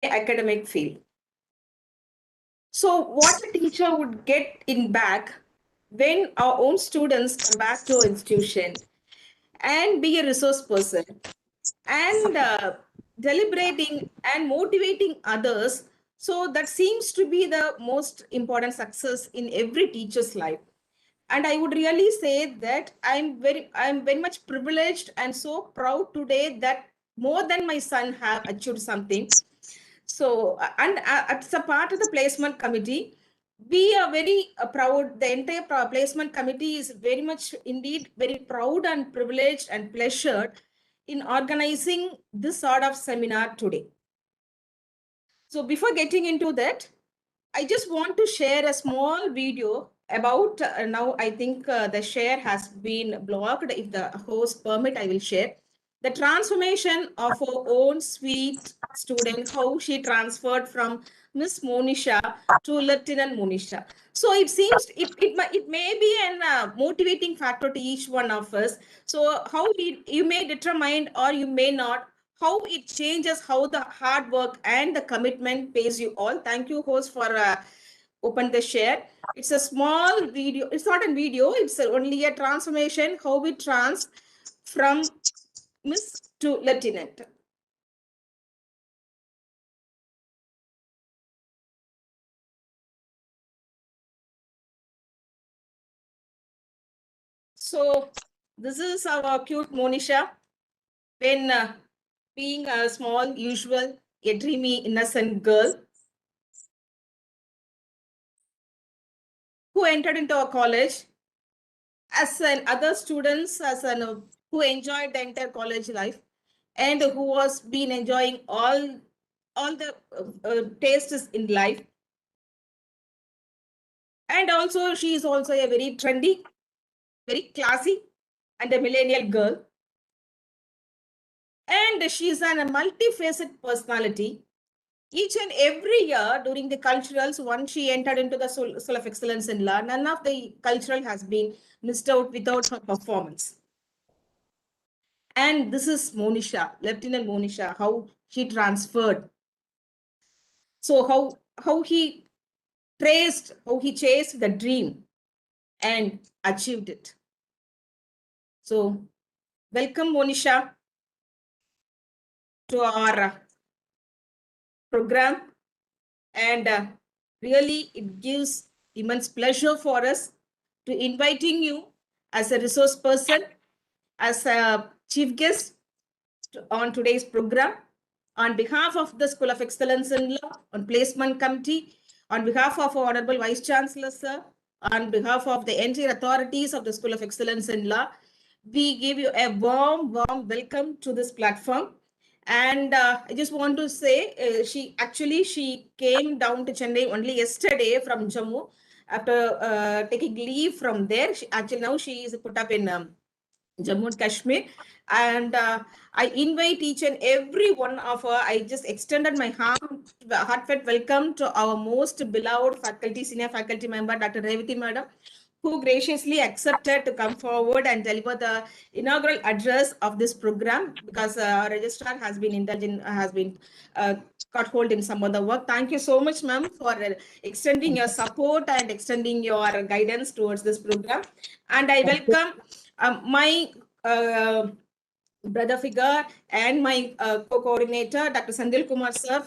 academic field. So what a teacher would get in back when our own students come back to our institution and be a resource person and deliberating and motivating others. So that seems to be the most important success in every teacher's life. And I would really say that I'm very much privileged and so proud today that more than my son have achieved something. So, and as a part of the placement committee, we are very proud. The entire placement committee is very much indeed very proud and privileged and pleasured in organizing this sort of seminar today. So before getting into that, I just want to share a small video about now I think the share has been blocked. If the host permit, I will share the transformation of our own sweet student, how she transferred from Miss Monisha to Lieutenant Monisha. So it seems it may be an motivating factor to each one of us. So how you may determine or you may not, how it changes how the hard work and the commitment pays you all. Thank you, host, for open the share. It's a small video. It's not a video. It's only a transformation, how we trans from Miss to Lieutenant. So this is our cute Monisha when being a small, usual, a dreamy, innocent girl who entered into our college as an other students, as an who enjoyed the entire college life and who was been enjoying all the tastes in life. And also she is also a very trendy, very classy and a millennial girl. And she is a multifaceted personality. Each and every year during the culturals, once she entered into the School of Excellence in Law, none of the cultural has been missed out without her performance. And this is Monisha, Lieutenant Monisha, how she transferred. So how he traced, how he chased the dream and achieved it. So welcome, Monisha, to our program. And really, it gives immense pleasure for us to inviting you as a resource person, as a chief guest on today's program. On behalf of the School of Excellence in Law, on Placement Committee, on behalf of our Honorable Vice Chancellor, sir, on behalf of the entire authorities of the School of Excellence in Law, we give you a warm welcome to this platform. And I just want to say, she came down to Chennai only yesterday from Jammu after taking leave from there. Now she is put up in Jammu and Kashmir. And I invite each and every one of her. I just extended my heartfelt welcome to our most beloved faculty, senior faculty member, Dr. Revati Madam, who graciously accepted to come forward and deliver the inaugural address of this program, because our registrar has been got hold in some other work. Thank you so much, ma'am, for extending your support and extending your guidance towards this program. And I welcome my brother figure and my co-coordinator, Dr. Sandil Kumar sir,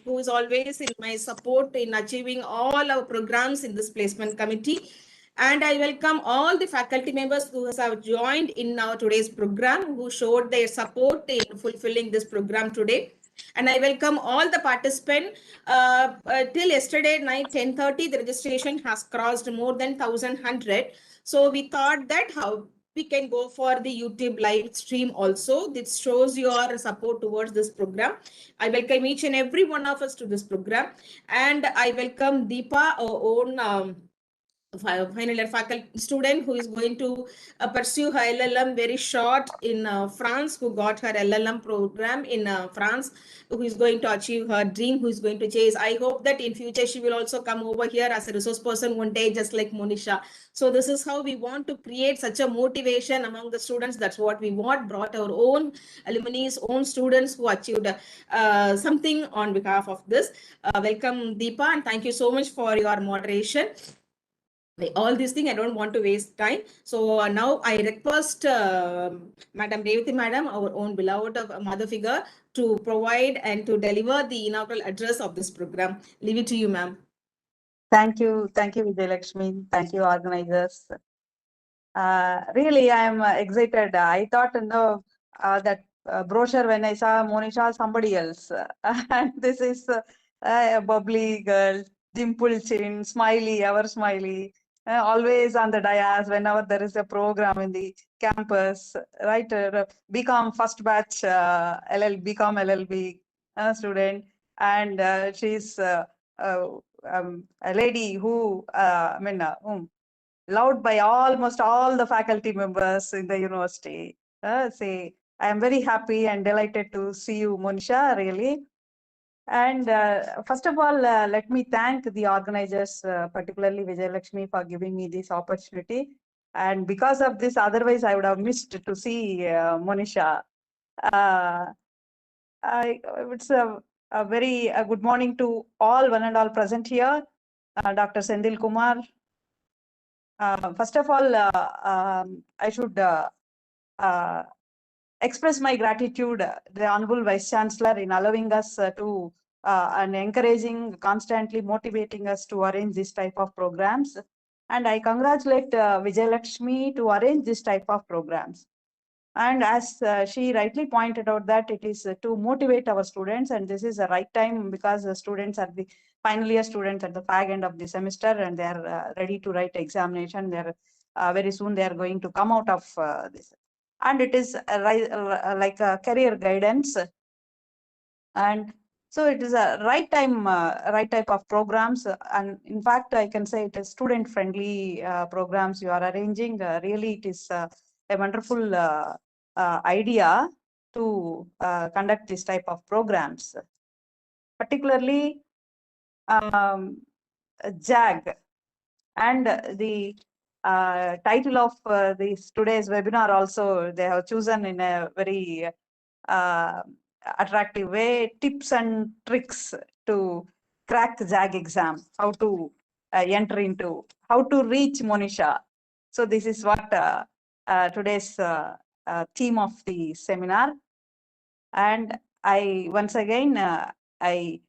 who is always in my support in achieving all our programs in this placement committee. And I welcome all the faculty members who have joined in our today's program, who showed their support in fulfilling this program today. And I welcome all the participants. Till yesterday night 10:30, the registration has crossed more than 1,100. So we thought that how we can go for the YouTube live stream also. This shows your support towards this program. I welcome each and every one of us to this program. And I welcome Deepa, our own final year faculty student who is going to pursue her LLM very short in France, who got her LLM program in France, who is going to achieve her dream, who is going to chase. I hope that in future she will also come over here as a resource person one day, just like Monisha. So this is how we want to create such a motivation among the students. That's what we want, brought our own alumni, own students who achieved something on behalf of this. Welcome, Deepa, and thank you so much for your moderation. All these things, I don't want to waste time. So now I request Madam Revati Madam, our own beloved mother figure, to provide and to deliver the inaugural address of this program. Leave it to you, ma'am. Thank you, Vijayalakshmi. Thank you, organizers. Really, I am excited. I thought, that brochure when I saw Monisha, somebody else. And this is a bubbly girl, dimple chin, smiley, ever smiley, always on the dais whenever there is a program in the campus, right? BCom first batch BCom LLB student, and she's a lady who, loved by almost all the faculty members in the university. I am very happy and delighted to see you, Monisha, really. And first of all, let me thank the organizers, particularly Vijayalakshmi, for giving me this opportunity. And because of this, otherwise I would have missed to see Monisha. It's a very good morning to all, one and all present here. Dr. Sendil Kumar. First of all, I should express my gratitude, the Honorable Vice Chancellor, in allowing us to and encouraging, constantly motivating us to arrange this type of programs. And I congratulate Vijayalakshmi to arrange this type of programs. And as she rightly pointed out, that it is to motivate our students, and this is the right time because the students are the final year students at the fag end of the semester, and they are ready to write examination. They're very soon they are going to come out of this, and it is like a career guidance, and so it is a right time, right type of programs, and in fact, I can say it is student-friendly programs you are arranging. Really, it is a wonderful idea to conduct this type of programs, particularly JAG, and the title of this today's webinar also they have chosen in a very uh, attractive way, tips and tricks to crack JAG exam, how to enter into, how to reach Monisha. So this is what today's theme of the seminar. And I once again, I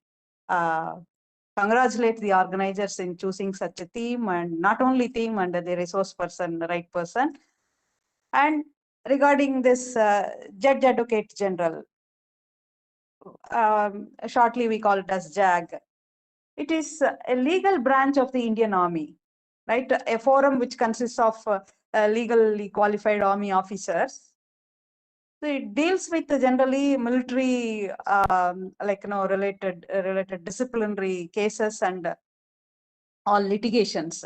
congratulate the organizers in choosing such a theme, and not only theme and the resource person, the right person. And regarding this Judge Advocate General, shortly we call it as JAG. It is a legal branch of the Indian Army, right? A forum which consists of legally qualified army officers. So it deals with generally military, related disciplinary cases and all litigations.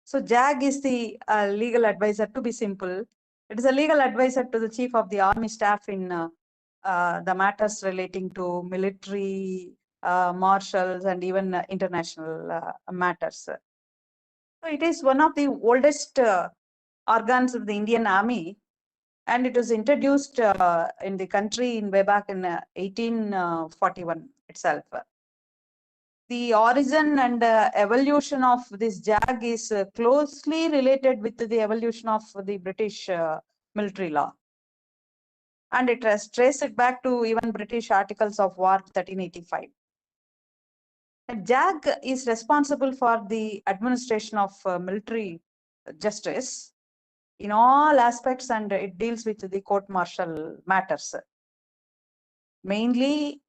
So JAG is the legal advisor. To be simple, it is a legal advisor to the Chief of the Army Staff in the matters relating to military, marshals, and even international matters. So it is one of the oldest organs of the Indian Army, and it was introduced in the country in way back in 1841 itself. The origin and evolution of this JAG is closely related with the evolution of the British military law. And it has traced it back to even British Articles of War 1385. JAG is responsible for the administration of military justice in all aspects, and it deals with the court-martial matters. Mainly,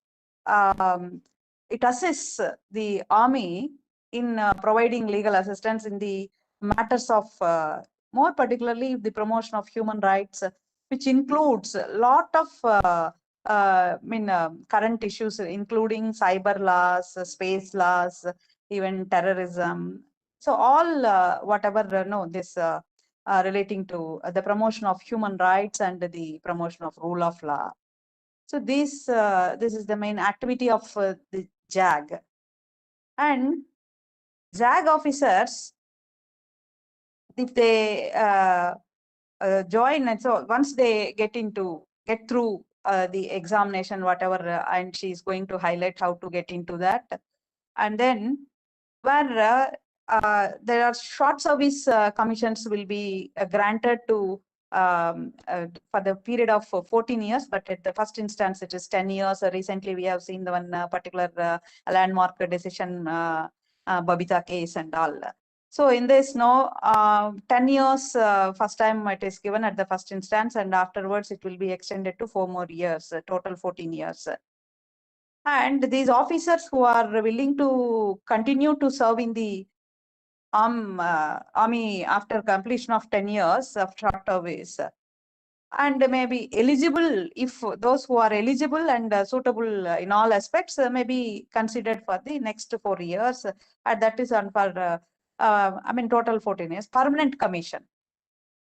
it assists the army in providing legal assistance in the matters of, more particularly, the promotion of human rights, which includes a lot of current issues, including cyber laws, space laws, even terrorism, So all whatever no this relating to the promotion of human rights and the promotion of rule of law. So this is the main activity of the JAG. And JAG officers, if they join, and so once they get through the examination, whatever, and she's going to highlight how to get into that, and then where there are short service commissions will be granted to for the period of 14 years, but at the first instance it is 10 years. Recently we have seen the one particular landmark decision, Babita case and all. So in this, 10 years, first time it is given at the first instance, and afterwards it will be extended to 4 more years, total 14 years. And these officers who are willing to continue to serve in the army after completion of 10 years of short service, and may be eligible, if those who are eligible and suitable in all aspects, may be considered for the next 4 years, and that is on for total 14 years permanent commission.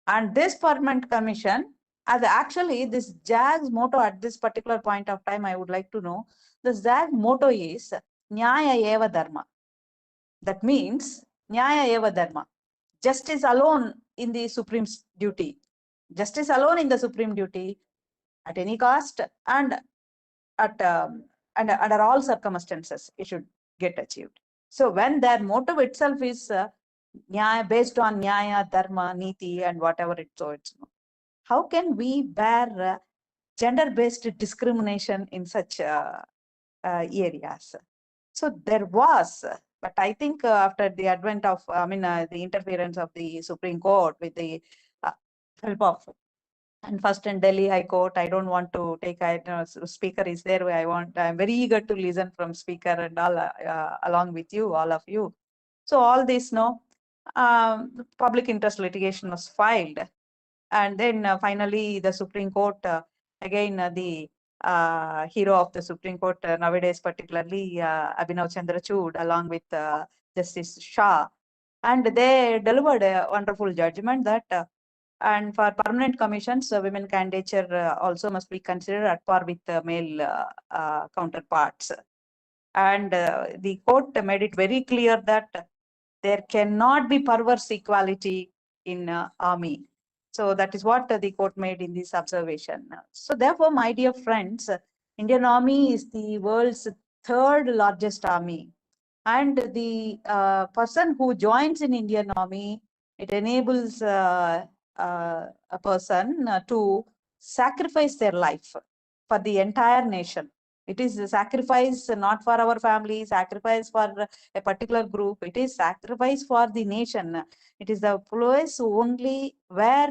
And this permanent commission, as actually this JAG's motto at this particular point of time, I would like to know, the JAG motto is Nyaya Eva Dharma. That means Nyaya Eva Dharma, justice alone in the supreme duty, justice alone in the supreme duty at any cost and at and under all circumstances it should get achieved. So when their motive itself is nyaya, based on Nyaya, Dharma, Niti and whatever it's how can we bear gender-based discrimination in such areas? So there was, but I think after the advent of, the interference of the Supreme Court with the help of, and first in Delhi High Court, I don't want to take, speaker is there, I'm very eager to listen from speaker and all, along with you, all of you. So all this, public interest litigation was filed. And then finally the Supreme Court, again, the hero of the Supreme Court nowadays, particularly Abhinav Chandrachud, along with Justice Shah, and they delivered a wonderful judgment that and for permanent commissions, women candidature also must be considered at par with male counterparts. And the court made it very clear that there cannot be perverse equality in army. So that is what the court made in this observation. So therefore, my dear friends, Indian Army is the world's third largest army. And the person who joins in Indian Army, it enables a person to sacrifice their life for the entire nation. It is a sacrifice not for our family, sacrifice for a particular group. It is sacrifice for the nation. It is the place only where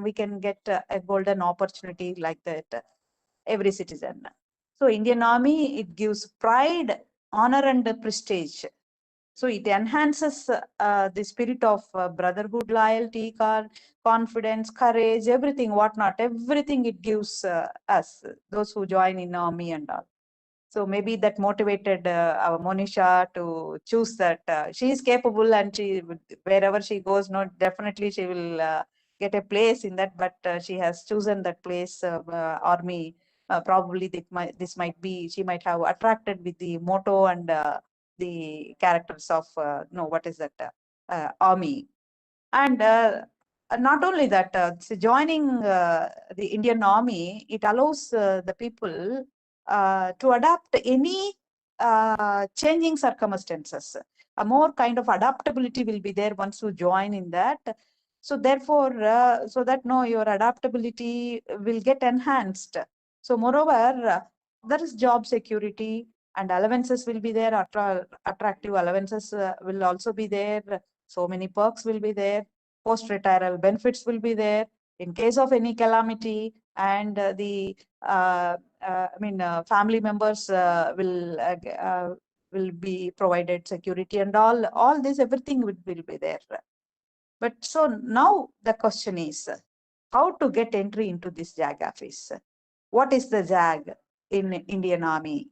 we can get a golden opportunity like that, every citizen. So Indian Army, it gives pride, honor and prestige. So it enhances the spirit of brotherhood, loyalty, confidence, courage, everything, whatnot, everything it gives us, those who join in army and all. So maybe that motivated our Monisha to choose that. She is capable, and wherever she goes, no, definitely she will get a place in that. But she has chosen that place, army. Probably this might be, she might have attracted with the motto and the characters of no, what is that, army. And not only that, joining the Indian Army, it allows the people to adapt any changing circumstances. A more kind of adaptability will be there once you join in that. So therefore, so that your adaptability will get enhanced. So moreover, there is job security and allowances will be there. Attractive allowances will also be there. So many perks will be there. Post-retirement benefits will be there in case of any calamity, and family members will be provided security and all this, everything will be there. But so now the question is how to get entry into this JAG office. What is the JAG in Indian Army,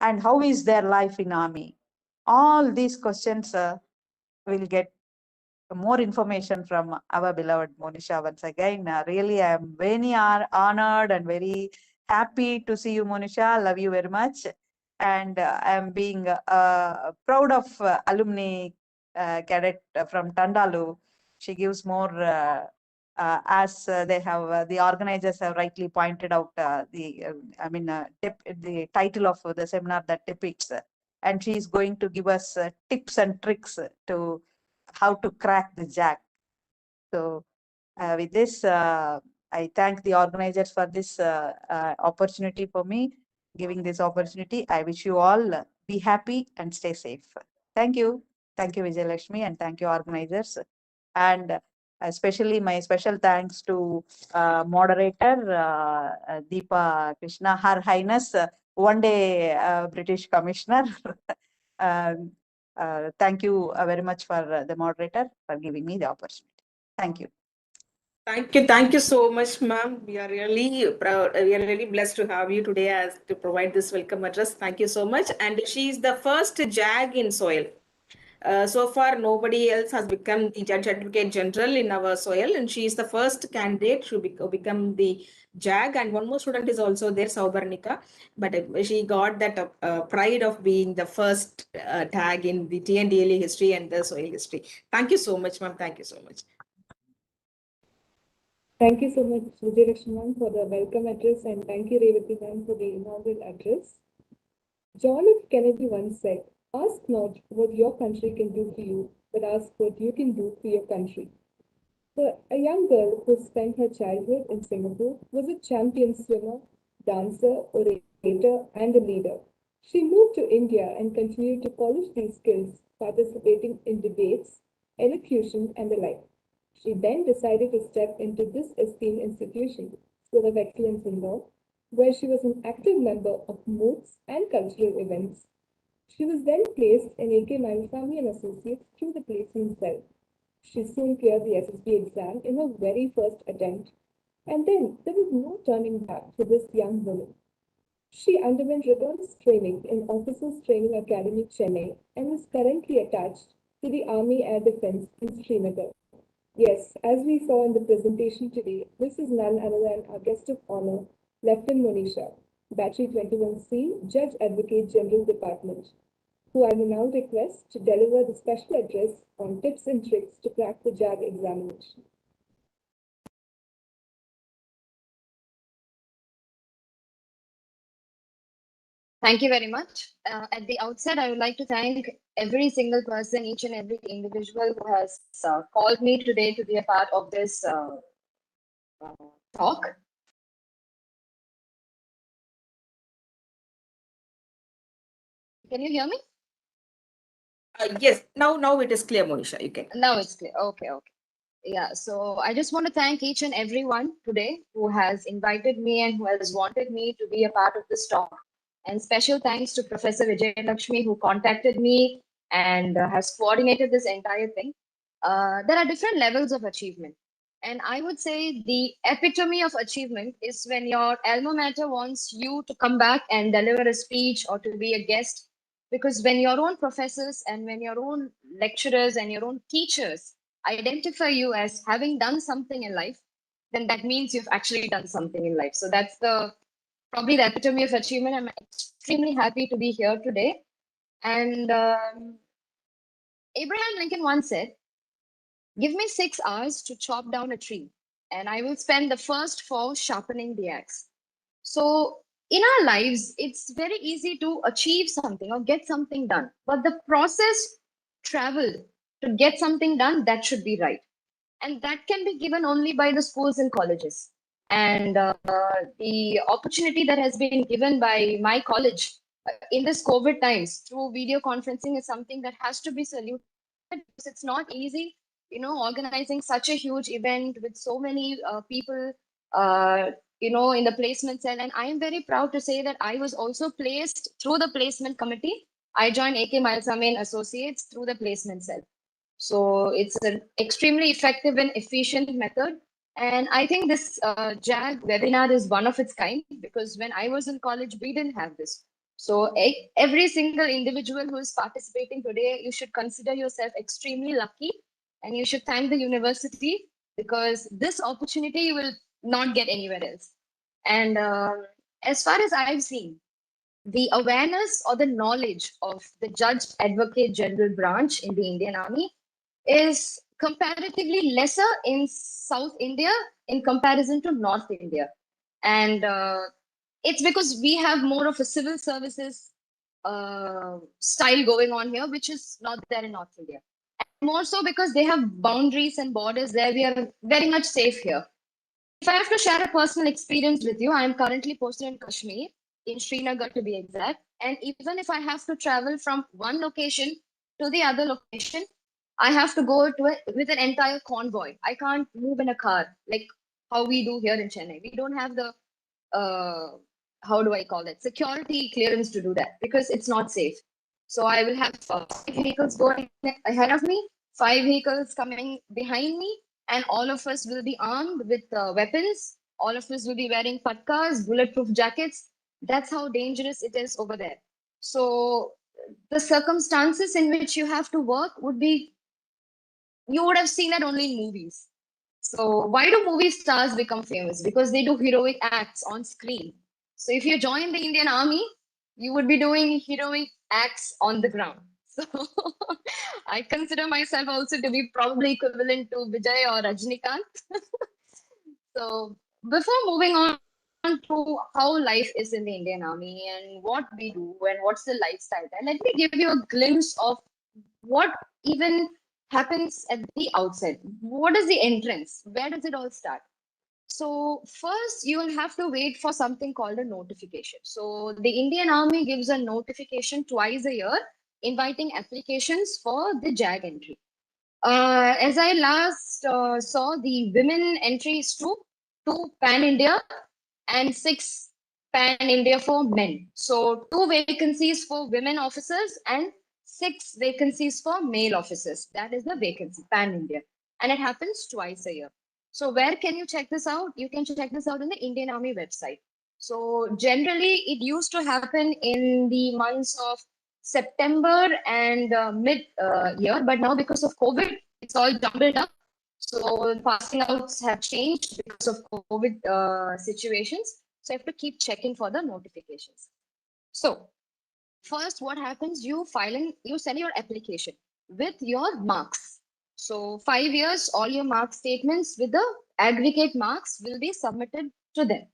and how is their life in army? All these questions will get more information from our beloved Monisha once again. Really, I am very honored and very happy to see you, Monisha. Love you very much. And I am being proud of alumni cadet from Tandalu. She gives more, as they have, the organizers have rightly pointed out, the title of the seminar that depicts. And she is going to give us tips and tricks to how to crack the jack. So with this, I thank the organizers for this opportunity for me, giving this opportunity. I wish you all be happy and stay safe. Thank you. Thank you, Vijayalakshmi, and thank you, organizers. And especially my special thanks to moderator Deepa Krishna, Her Highness, one day British Commissioner. Um, thank you very much for the moderator for giving me the opportunity. Thank you. Thank you so much, ma'am. We are really proud. We are really blessed to have you today as to provide this welcome address. Thank you so much. And she is the first JAG in soil. So far, nobody else has become the Judge Advocate General in our soil, and she is the first candidate to become the JAG. And one more student is also there, Saubarnika, but she got that pride of being the first tag in the TNDLA history and the soil history. Thank you so much, ma'am. Thank you so much. Thank you so much, Vijayalakshmi ma'am, for the welcome address, and thank you, Revati ma'am, for the inaugural address. John F. Kennedy once said, "Ask not what your country can do for you, but ask what you can do for your country." For a young girl who spent her childhood in Singapore, was a champion swimmer, dancer, orator, and a leader. She moved to India and continued to polish these skills, participating in debates, elocution, and the like. She then decided to step into this esteemed institution, School of Excellence in Law, where she was an active member of moots and cultural events. She was then placed in A.K. Mailsamy and Associates through the placement cell. She soon cleared the SSB exam in her very first attempt, and then there was no turning back for this young woman. She underwent rigorous training in Officers Training Academy, Chennai, and is currently attached to the Army Air Defense in Srinagar. Yes, as we saw in the presentation today, this is none other than our guest of honor, Lieutenant Monisha, Battery 21C, Judge Advocate General Department, who I will now request to deliver the special address on tips and tricks to crack the JAG examination. Thank you very much. At the outset, I would like to thank every single person, each and every individual who has called me today to be a part of this talk. Can you hear me? Yes, now it is clear, Monisha. You can. Now it's clear. Okay. Yeah, so I just want to thank each and everyone today who has invited me and who has wanted me to be a part of this talk. And special thanks to Professor Vijayalakshmi who contacted me and has coordinated this entire thing. There are different levels of achievement. And I would say the epitome of achievement is when your alma mater wants you to come back and deliver a speech or to be a guest. Because when your own professors and when your own lecturers and your own teachers identify you as having done something in life, then that means you've actually done something in life. So that's probably the epitome of achievement. I'm extremely happy to be here today. And Abraham Lincoln once said, "Give me 6 hours to chop down a tree, and I will spend the first 4 sharpening the axe." So in our lives, it's very easy to achieve something or get something done, but the process travel to get something done, that should be right. And that can be given only by the schools and colleges. And the opportunity that has been given by my college in this COVID times through video conferencing is something that has to be saluted, because it's not easy, organizing such a huge event with so many people, in the placement cell. And I am very proud to say that I was also placed through the placement committee. I joined A.K. Mailsamy and Associates through the placement cell. So it's an extremely effective and efficient method. And I think this JAG webinar is one of its kind, because when I was in college, we didn't have this. So every single individual who is participating today, you should consider yourself extremely lucky, and you should thank the university because this opportunity you will not get anywhere else. And as far as I've seen, the awareness or the knowledge of the Judge Advocate General branch in the Indian Army is comparatively lesser in South India in comparison to North India. And it's because we have more of a civil services style going on here, which is not there in North India. And more so because they have boundaries and borders there. We are very much safe here. If I have to share a personal experience with you, I am currently posted in Kashmir, in Srinagar to be exact. And even if I have to travel from one location to the other location, I have to go to it with an entire convoy. I can't move in a car like how we do here in Chennai. We don't have the uh, how do I call it, security clearance to do that because it's not safe. So I will have five vehicles going ahead of me, five vehicles coming behind me, and all of us will be armed with weapons. All of us will be wearing patkas, bulletproof jackets. That's how dangerous it is over there. So the circumstances in which you have to work would be, you would have seen that only in movies. So why do movie stars become famous? Because they do heroic acts on screen. So if you join the Indian Army, you would be doing heroic acts on the ground. So I consider myself also to be probably equivalent to Vijay or Rajnikant. So before moving on to how life is in the Indian Army and what we do and what's the lifestyle there, let me give you a glimpse of what even happens at the outside. What is the entrance? Where does it all start? So first, you will have to wait for something called a notification. So the Indian Army gives a notification twice a year, inviting applications for the JAG entry. As I last saw, the women entries to two Pan India and six Pan India for men. So two vacancies for women officers and six vacancies for male officers. That is the vacancy, Pan India. And it happens twice a year. So where can you check this out? You can check this out in the Indian Army website. So generally, it used to happen in the months of September and mid year, but now because of COVID, it's all jumbled up. So passing outs have changed because of COVID situations. So you have to keep checking for the notifications. So first, what happens? You send your application with your marks. So 5 years, all your mark statements with the aggregate marks will be submitted to them.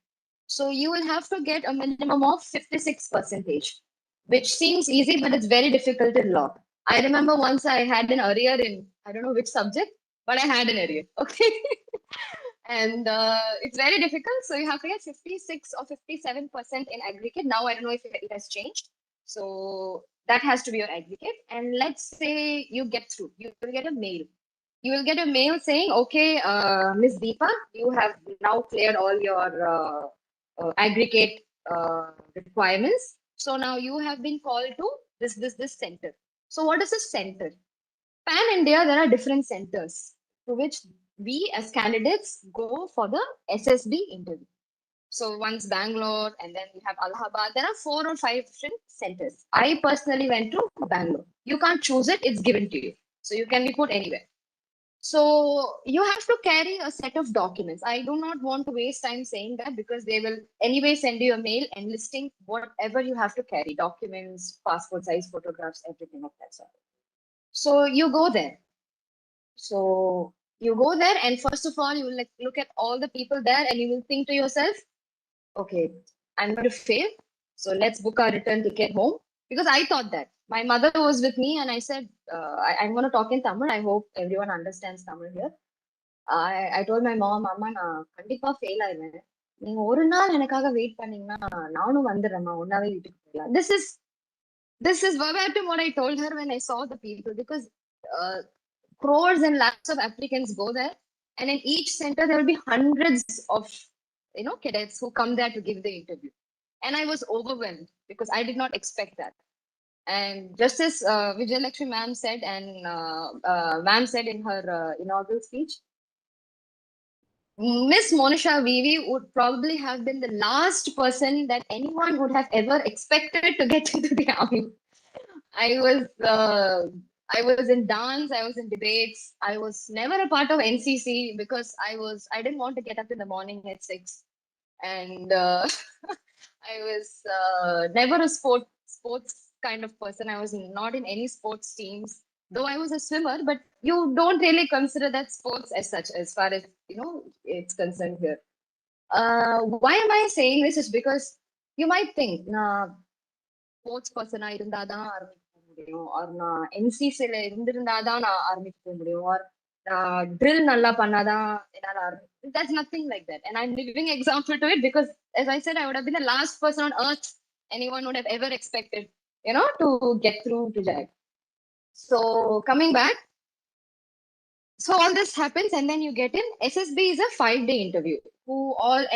So you will have to get a minimum of 56 percentage, which seems easy, but it's very difficult in law. I remember once I had an arrear in, I don't know which subject, but I had an arrear. Okay. And it's very difficult. So you have to get 56 or 57% in aggregate. Now I don't know if it has changed. So that has to be your aggregate. And let's say you get through, you will get a mail. You will get a mail saying, okay, Ms. Deepa, you have now cleared all your aggregate requirements. So now you have been called to this center. So what is a center? Pan India, there are different centers to which we as candidates go for the SSB interview. So once Bangalore and then we have Allahabad. There are 4 or 5 different centers. I personally went to Bangalore. You can't choose it, it's given to you. So you can be put anywhere. So you have to carry a set of documents. I do not want to waste time saying that because they will anyway send you a mail enlisting whatever you have to carry, documents, passport size photographs, everything of that sort. So you go there. So you go there, and first of all, you will like look at all the people there, and you will think to yourself, okay, I'm going to fail. So let's book our return ticket home. Because I thought that. My mother was with me, and I said, I'm going to talk in Tamil. I hope everyone understands Tamil here. I told my mom, அம்மா நான் கண்டிப்பா fail ஆயிடுவேன். நீங்க ஒரு நாள் எனக்காக wait பண்ணீங்கன்னா நானும் வந்துடுறேம்மா ஒன்னாவே வீட்டுக்கு போயிடலாம். This is verbatim what I told her when I saw the people because crores and lakhs of applicants go there, and in each center there will be hundreds of cadets who come there to give the interview, and I was overwhelmed because I did not expect that. And just as Vijay Lakshmi ma'am said, and ma'am said in her inaugural speech, Miss Monisha Vivi would probably have been the last person that anyone would have ever expected to get into the army. I was uh, I was in dance, I was in debates. I was never a part of NCC because I didn't want to get up in the morning at 6, and I was never a sports kind of person. I was not in any sports teams, though I was a swimmer. But you don't really consider that sports as such, as far as it's concerned here. Why am I saying this? Is because you might think, sports பர்சனா இருந்தாதான் ஆர்மிக்கு போக முடியும் R நான் என்சிசில இருந்திருந்தாதான் நான் ஆர்மிக்கு போக முடியும் R நான் drill நல்லா பண்ணாதான் என்னால army that's nothing like that and I'm living example to it because as I said I would have been the last person on earth anyone would have ever expected to get through to JAG. So coming back, so all this happens and then you get in. SSB is a 5-day interview.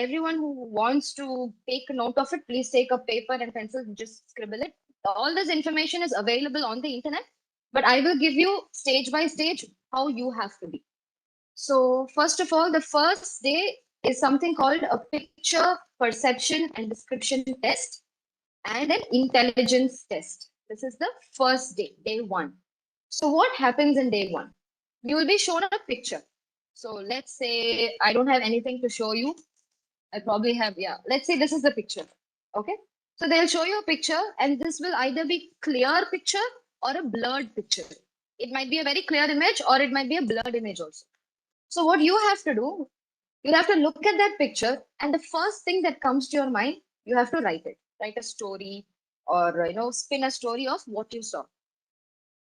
Everyone who wants to take a note of it, please take a paper and pencil, just scribble it. All this information is available on the internet, but I will give you stage by stage how you have to be. So first of all, the first day is something called a picture perception and description test and an intelligence test. This is the first day, day 1. So what happens in day 1? You will be shown a picture. So let's say I don't have anything to show you. I probably have, yeah. Let's say this is the picture. Okay. So they'll show you a picture, and this will either be clear picture or a blurred picture. It might be a very clear image or it might be a blurred image also. So what you have to do, you have to look at that picture, and the first thing that comes to your mind, you have to write it. Write a story or spin a story of what you saw.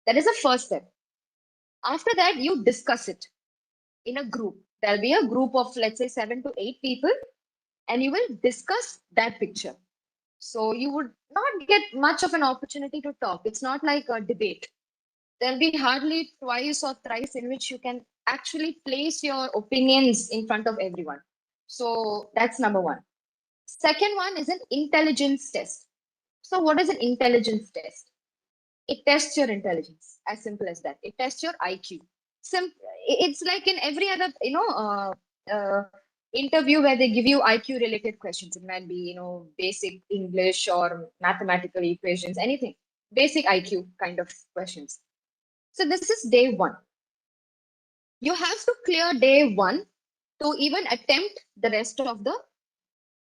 That is the first step. After that, you discuss it in a group. There'll be a group of, let's say, 7 to 8 people, and you will discuss that picture. So you would not get much of an opportunity to talk. It's not like a debate. There'll be hardly twice or thrice in which you can actually place your opinions in front of everyone. So that's number 1. Second one is an intelligence test. So what is an intelligence test? It tests your intelligence, as simple as that. It tests your IQ. It's like in every other interview where they give you IQ related questions. It might be basic English or mathematical equations, anything, basic IQ kind of questions. So this is day 1. You have to clear day 1 to even attempt the rest of the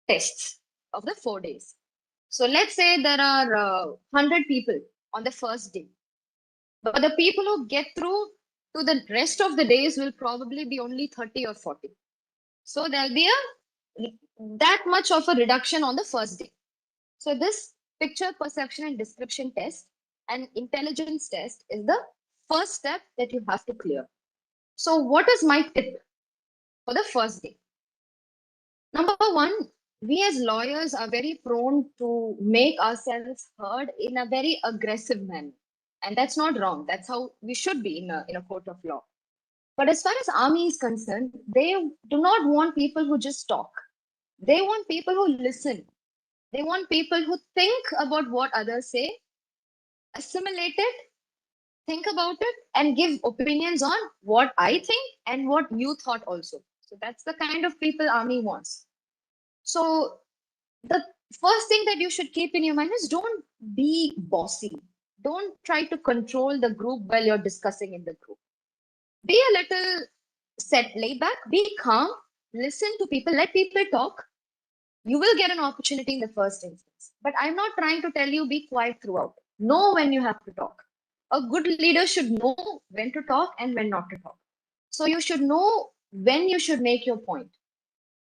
tests of the 4 days. So let's say there are 100 people on the first day. But the people who get through to the rest of the days will probably be only 30 or 40. So there'll be that much of a reduction on the first day. So this picture perception and description test and intelligence test is the first step that you have to clear. So what is my tip for the first day? Number 1, we as lawyers are very prone to make ourselves heard in a very aggressive manner. And that's not wrong. That's how we should be in a court of law. But as far as army is concerned, they do not want people who just talk. They want people who listen. They want people who think about what others say, assimilate it, think about it, and give opinions on what I think and what you thought also. So that's the kind of people army wants. So the first thing that you should keep in your mind is don't be bossy. Don't try to control the group while you're discussing in the group. Be a little laid back, be calm, listen to people, let people talk. You will get an opportunity in the first instance. But I'm not trying to tell you be quiet throughout. Know when you have to talk. A good leader should know when to talk and when not to talk. So you should know when you should make your point.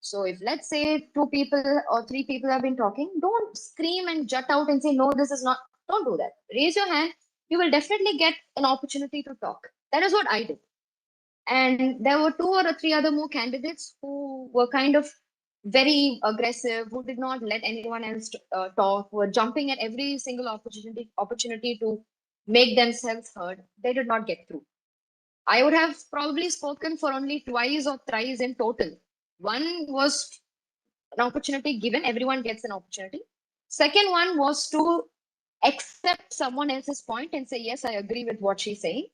So if let's say 2 people or 3 people have been talking, don't scream and jut out and say, no, this is not, don't do that. Raise your hand. You will definitely get an opportunity to talk. That is what I did. And there were 2 or 3 other more candidates who were kind of very aggressive, who did not let anyone else talk, were jumping at every single opportunity to make themselves heard. They did not get through. I would have probably spoken for only twice or thrice in total. One was an opportunity given, everyone gets an opportunity. Second one was to accept someone else's point and say, yes, I agree with what she's saying.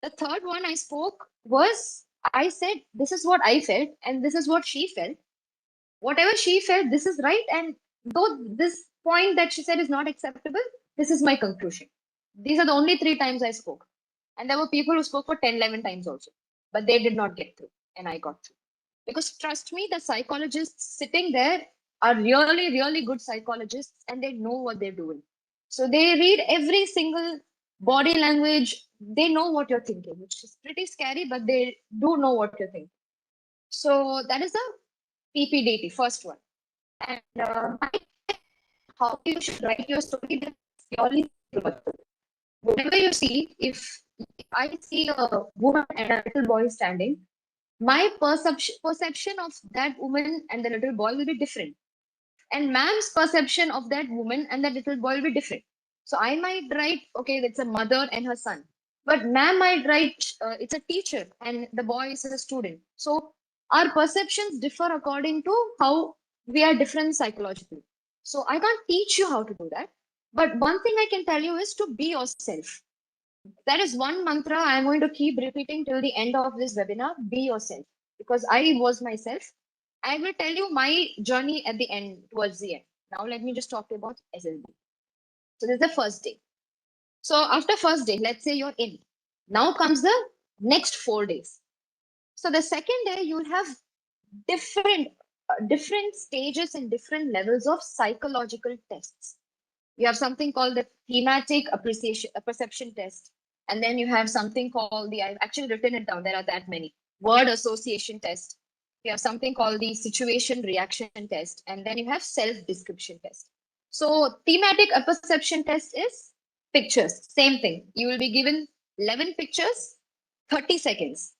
The third one I spoke was I said, this is what I felt, and this is what she felt. Whatever she felt, this is right. And though this point that she said is not acceptable, this is my conclusion. These are the only 3 times I spoke. And there were people who spoke for 10, 11 times also, but they did not get through, and I got through. Because trust me, the psychologists sitting there are really, really good psychologists, and they know what they're doing. So they read every single body language. They know what you're thinking, which is pretty scary, but they do know what you're thinking. So that is the PPDT, first one. And how you should write your story, that's purely psychological. Whenever you see, if I see a woman and a little boy standing, my perception of that woman and the little boy will be different. And ma'am's perception of that woman and that little boy will be different. So I might write, okay, it's a mother and her son. But ma'am might write, it's a teacher and the boy is a student. So our perceptions differ according to how we are different psychologically. So I can't teach you how to do that. But one thing I can tell you is to be yourself. That is one mantra I'm going to keep repeating till the end of this webinar. Be yourself. Because I was myself. I will tell you my journey at the end, towards the end. Now let me just talk about SLB. So this is the first day. So after first day, let's say you're in. Now comes the next 4 days. So the second day, you'll have different stages and different levels of psychological tests. You have something called the thematic appreciation perception test, and then you have something called the, I've actually written it down, there are that many, word association test. You have something called the situation reaction test, and then you have self description test. So thematic apperception test is pictures, same thing. You will be given 11 pictures, 30 seconds.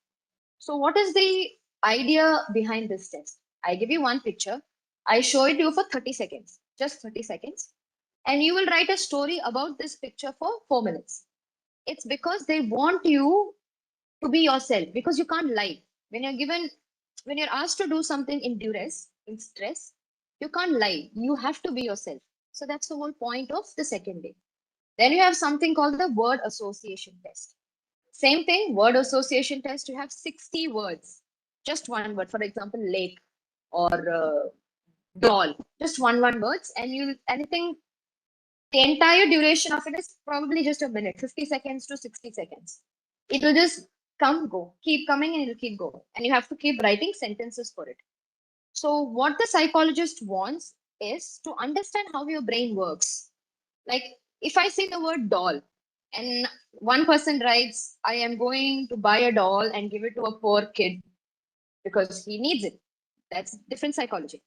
So what is the idea behind this test? I give you one picture, I show it to you for 30 seconds, just 30 seconds, and you will write a story about this picture for 4 minutes. It's because they want you to be yourself, because you can't lie. When you're asked to do something in duress, in stress, you can't lie. You have to be yourself. So that's the whole point of the second day. Then you have something called the word association test. Same thing, word association test. You have 60 words, just one word. For example, lake or doll, just one words, and you anything. The entire duration of it is probably just a minute, 50 seconds to 60 seconds. It will just come, go, keep coming, and it'll keep going. And you have to keep writing sentences for it. So, what the psychologist wants is to understand how your brain works. Like, if I say the word doll, and one person writes, I am going to buy a doll and give it to a poor kid because he needs it. That's different psychology.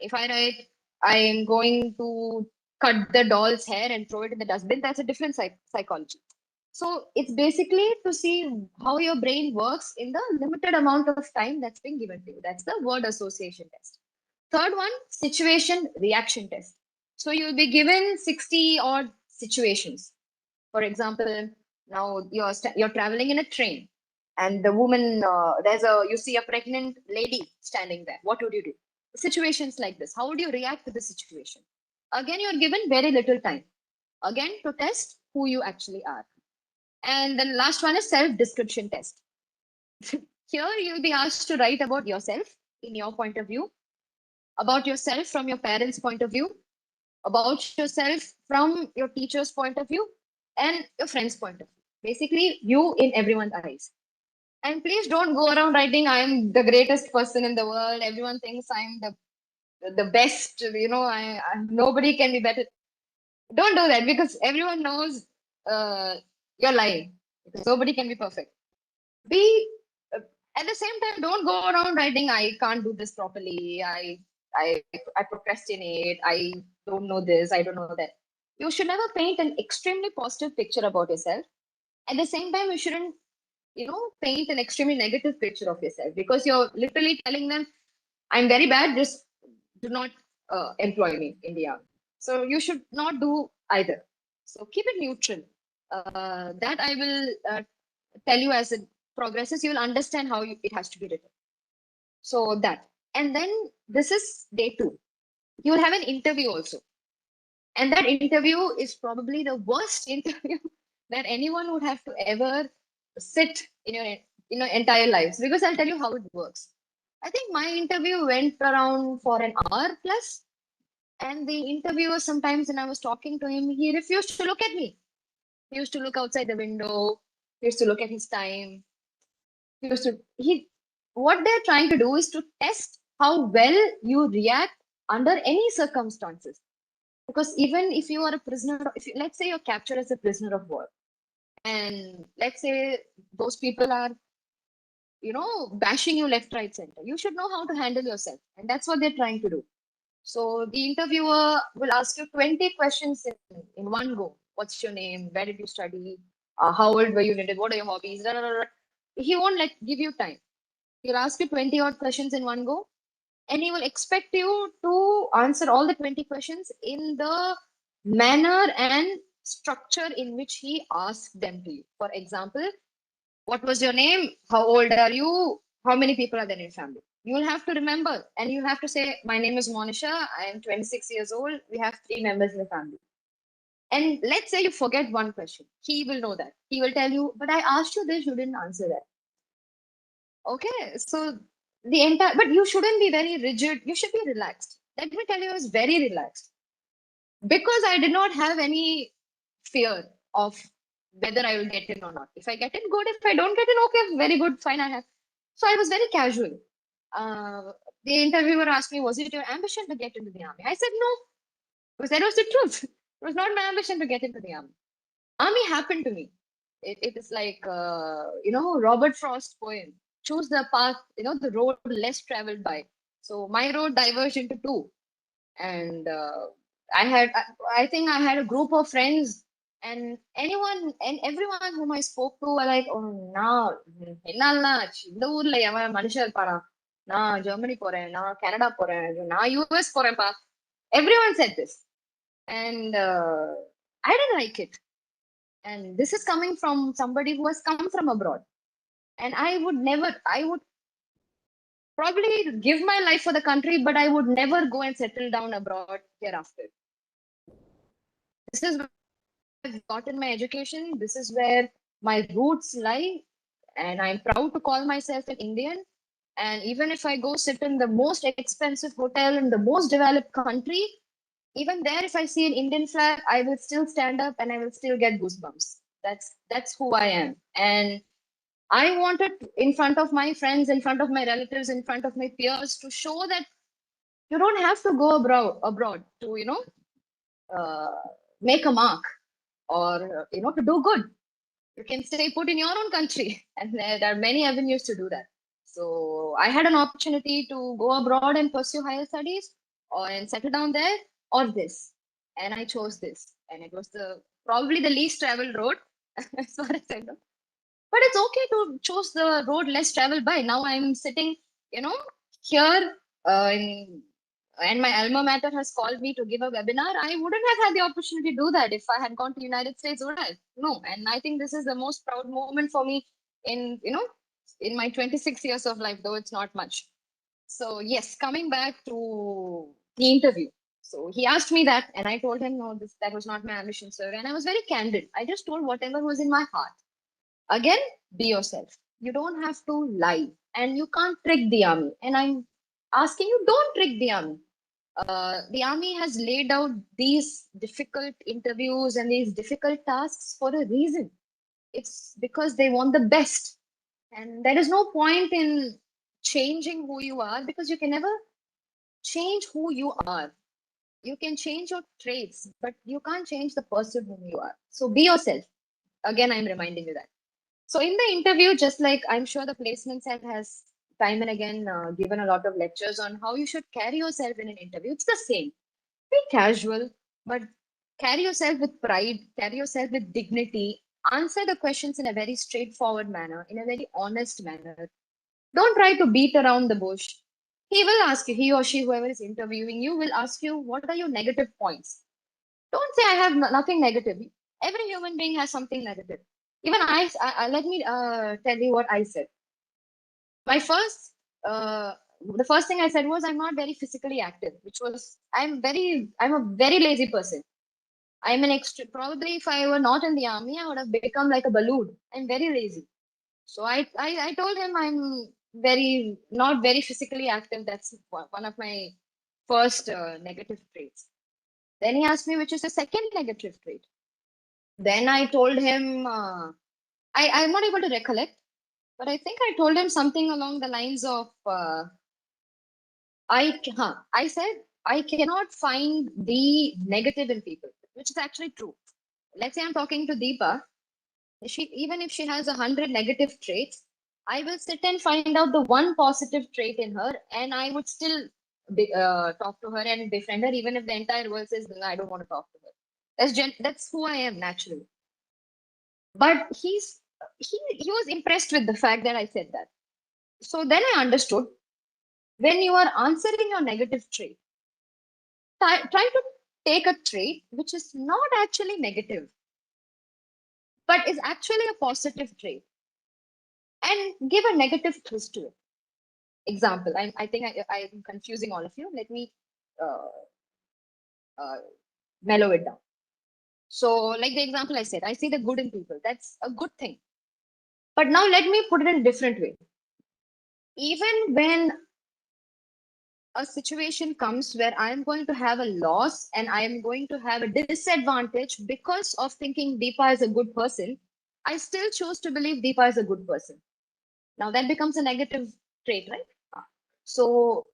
If I write, I am going to cut the doll's hair and throw it in the dustbin, that's a different psychology. So it's basically to see how your brain works in the limited amount of time that's been given to you. That's the word association test. Third one, situation reaction test. So you'll be given 60 odd situations. For example, now you're traveling in a train, and the woman you see a pregnant lady standing there. What would you do? Situations like this. How would you react to the situation? Again, you're given very little time. Again, to test who you actually are. And the last one is self-description test. Here, you'll be asked to write about yourself in your point of view, about yourself from your parents' point of view, about yourself from your teacher's point of view, and your friend's point of view. Basically, you in everyone's eyes. And please don't go around writing, I'm the greatest person in the world. Everyone thinks I'm the best. Nobody can be better. Don't do that, because everyone knows you're lying. Because nobody can be perfect. Be At the same time, don't go around writing, I can't do this properly. I procrastinate. I don't know this. I don't know that. You should never paint an extremely positive picture about yourself. At the same time, you shouldn't paint an extremely negative picture of yourself, because you're literally telling them, I'm very bad, just do not employ me in the army. So you should not do either. So keep it neutral. That I will tell you as it progresses. You will understand how it has to be written. So that. And then this is day 2. You will have an interview also. And that interview is probably the worst interview that anyone would have to ever sit in your entire lives, because I'll tell you how it works. I think my interview went around for an hour plus, and the interviewer sometimes when I was talking to him, he refused to look at me. He used to look outside the window. He used to look at his time. He what they're trying to do is to test how well you react under any circumstances. Because even if you are a prisoner, if you, let's say you're captured as a prisoner of war, and let's say those people are, bashing you left, right, center, you should know how to handle yourself. And that's what they're trying to do. So the interviewer will ask you 20 questions in one go. What's your name? Where did you study? How old were you? What are your hobbies? Da, da, da, da. He won't give you time. He'll ask you 20 odd questions in one go, and he will expect you to answer all the 20 questions in the manner and structure in which he asked them to you. For example, what was your name? How old are you? How many people are there in your family? You will have to remember, and you have to say, my name is Monisha. I am 26 years old. We have 3 members in the family. And let's say you forget one question. He will know that. He will tell you, but I asked you this, you didn't answer that. Okay, so the entire, but you shouldn't be very rigid. You should be relaxed. Let me tell you, I was very relaxed because I did not have any fear of whether I will get in or not. If I get in, good. If I don't get in, okay, very good, fine. I have. So I was very casual. The interviewer asked me, "Was it your ambition to get into the army?" I said no, because that was the truth. It was not my ambition to get into the army. Army happened to me. It is like Robert Frost poem. Choose the path, the road less traveled by. So my road diverged into two, and I think I had a group of friends, and anyone and everyone whom I spoke to were like, oh, நான் இந்த ஊர்ல எவன் மனுஷன் இருப்பானா, நான் Germany போறேன், நான் Canada போறேன், நான் US போறேன்ப்பா. Everyone said this, and I didn't like it. And this is coming from somebody who has come from abroad, and I would probably give my life for the country, but I would never go and settle down abroad hereafter. This is where I've gotten my education. This is where my roots lie, and I'm proud to call myself an Indian. And even if I go sit in the most expensive hotel in the most developed country, even there, if I see an Indian flag, I will still stand up and I will still get goosebumps. That's who I am. And I wanted, in front of my friends, in front of my relatives, in front of my peers, to show that you don't have to go abroad to uh, make a mark, or to do good. You can stay put in your own country, and there are many avenues to do that. So I had an opportunity to go abroad and pursue higher studies, and settle down there, or this, and I chose this, and it was the probably the least traveled road as far as I know. But it's okay to choose the road less traveled by. Now I'm sitting, here, and my alma mater has called me to give a webinar. I wouldn't have had the opportunity to do that if I had gone to United States, would I? No. And I think this is the most proud moment for me in my 26 years of life, though it's not much. So yes, coming back to the interview. So he asked me that, and I told him, no, that was not my ambition, sir. And I was very candid. I just told whatever was in my heart. Again, be yourself. You don't have to lie, and you can't trick the army. And I'm asking you, don't trick the army. The army has laid out these difficult interviews and these difficult tasks for a reason. It's because they want the best. And there is no point in changing who you are, because you can never change who you are. You can change your traits, but you can't change the person whom you are. So be yourself. Again, I'm reminding you that. So in the interview, just like I'm sure the placement set has time and again given a lot of lectures on how you should carry yourself in an interview, it's the same. Be casual, but carry yourself with pride, carry yourself with dignity, answer the questions in a very straightforward manner, in a very honest manner. Don't try to beat around the bush. He will ask you, he or she, whoever is interviewing you, will ask you, what are your negative points? Don't say I have nothing negative. Every human being has something negative. Even let me tell you what I said. My first, the first thing I said was, I'm not very physically active, which was, I'm a very lazy person. I'm an extra, probably if I were not in the army, I would have become like a balloon. I'm very lazy. So I told him I'm not very physically active. That's one of my first negative traits. Then he asked me which is the second negative trait. Then I told him I'm not able to recollect, but I think I told him something along the lines of I said I cannot find the negative in people, which is actually true. Let's say I'm talking to Deepa. Even if she has 100 negative traits, I will sit and find out the one positive trait in her, and I would still talk to her and befriend her, even if the entire world says, "No, I don't want to talk to her." That's who I am naturally. But he was impressed with the fact that I said that. So then I understood, when you are answering your negative trait, try to take a trait which is not actually negative, but is actually a positive trait, and give a negative twist to it. Example, I think I'm confusing all of you. Let me uh, uh, mellow it down. So, like the example I said, I see the good in people. That's a good thing. But now let me put it in a different way. Even when a situation comes where I am going to have a loss and I am going to have a disadvantage because of thinking Deepa is a good person, I still choose to believe Deepa is a good person. Now that becomes a negative trait, right? So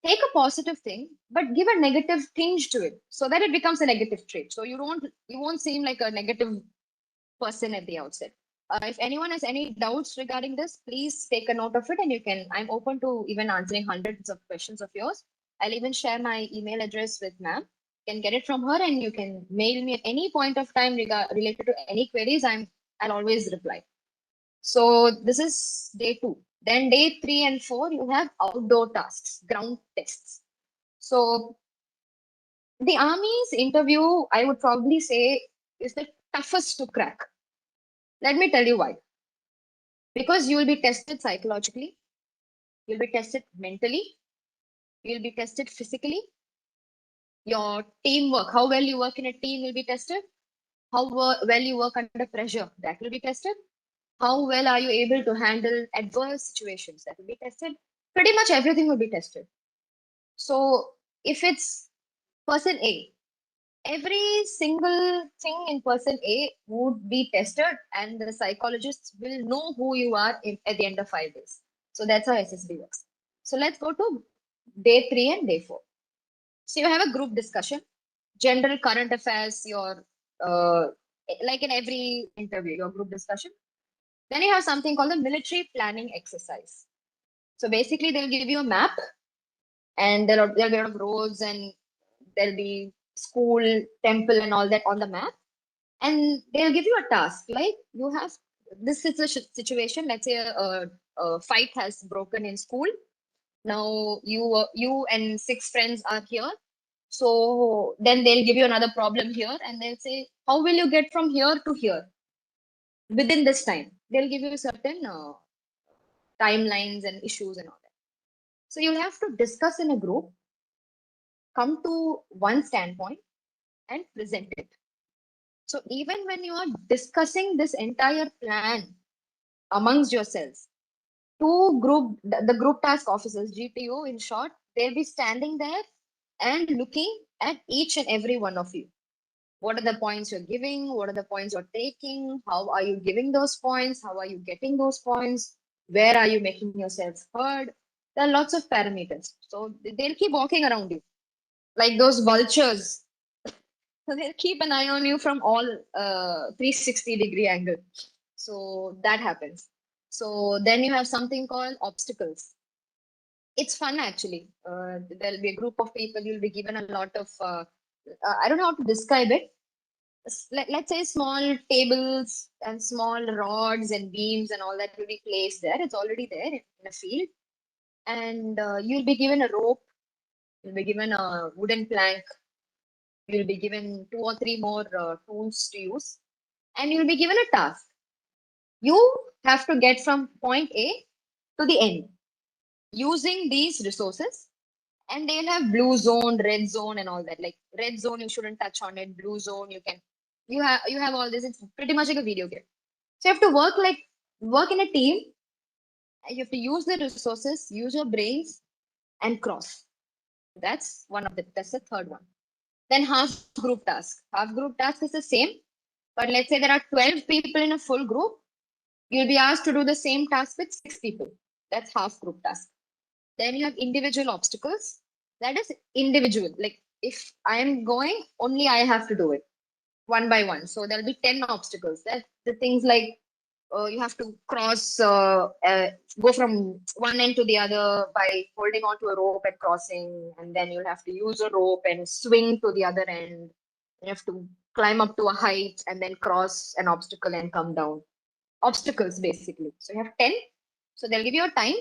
take a positive thing, but give a negative tinge to it so that it becomes a negative trait. So you won't seem like a negative person at the outset. If anyone has any doubts regarding this, please take a note of it, and I'm open to even answering hundreds of questions of yours. I'll even share my email address with ma'am. You can get it from her, and you can mail me at any point of time related to any queries. I'll always reply. So this is day 2. Then day 3 and 4, you have outdoor tasks, ground tests. So the Army's interview, I would probably say, is the toughest to crack. Let me tell you why. Because you will be tested psychologically, you'll be tested mentally, you'll be tested physically. Your teamwork, how well you work in a team, will be tested. How well you work under pressure, that will be tested. How well are you able to handle adverse situations, that will be tested. Pretty much everything will be tested. So if it's person A, every single thing in person A would be tested, and the psychologists will know who you are at the end of 5 days. So that's how SSB works. So let's go to day 3 and day 4. So you have a group discussion, general current affairs, your like in every interview, your group discussion. Then you have something called the military planning exercise. So basically, they'll give you a map, and there'll be a lot of roads, and there'll be school, temple, and all that on the map. And they'll give you a task, like you have this is a situation. Let's say a fight has broken in school. Now you and 6 friends are here. So then they'll give you another problem here, and they'll say, how will you get from here to here within this time? They'll give you certain timelines and issues and all that. So you'll have to discuss in a group, come to one standpoint, and present it. So even when you are discussing this entire plan amongst yourselves, the group task officers, GTO in short, they'll be standing there and looking at each and every one of you. What are the points you're giving? What are the points you're taking? How are you giving those points? How are you getting those points? Where are you making yourself heard? There are lots of parameters. So they'll keep walking around you like those vultures. So they'll keep an eye on you from all 360-degree angle. So that happens. So then you have something called obstacles. It's fun actually. There'll be a group of people. You'll be given a lot of. I don't know how to describe it. Let's say small tables and small rods and beams and all that will be placed there. It's already there in a field, and you'll be given a rope. You'll be given a wooden plank. You'll be given 2 or 3 more tools to use, and you'll be given a task. You have to get from point A to the end using these resources, and they'll have blue zone, red zone, and all that. Like red zone, you shouldn't touch on it. Blue zone, you have all this. It's pretty much like a video game. So you have to work like work in a team. You have to use the resources, use your brains, and cross. That's the third one. Then half group task. Half group task is the same, but let's say there are 12 people in a full group. You'll be asked to do the same task with 6 people. That's half group task. Then you have individual obstacles. That is individual. Like if I am going, only I have to do it one by one. So there'll be 10 obstacles. That's the things like you have to go from one end to the other by holding onto a rope and crossing, and then you'll have to use a rope and swing to the other end. You have to climb up to a height and then cross an obstacle and come down. Obstacles basically. So you have 10. So they'll give you a time,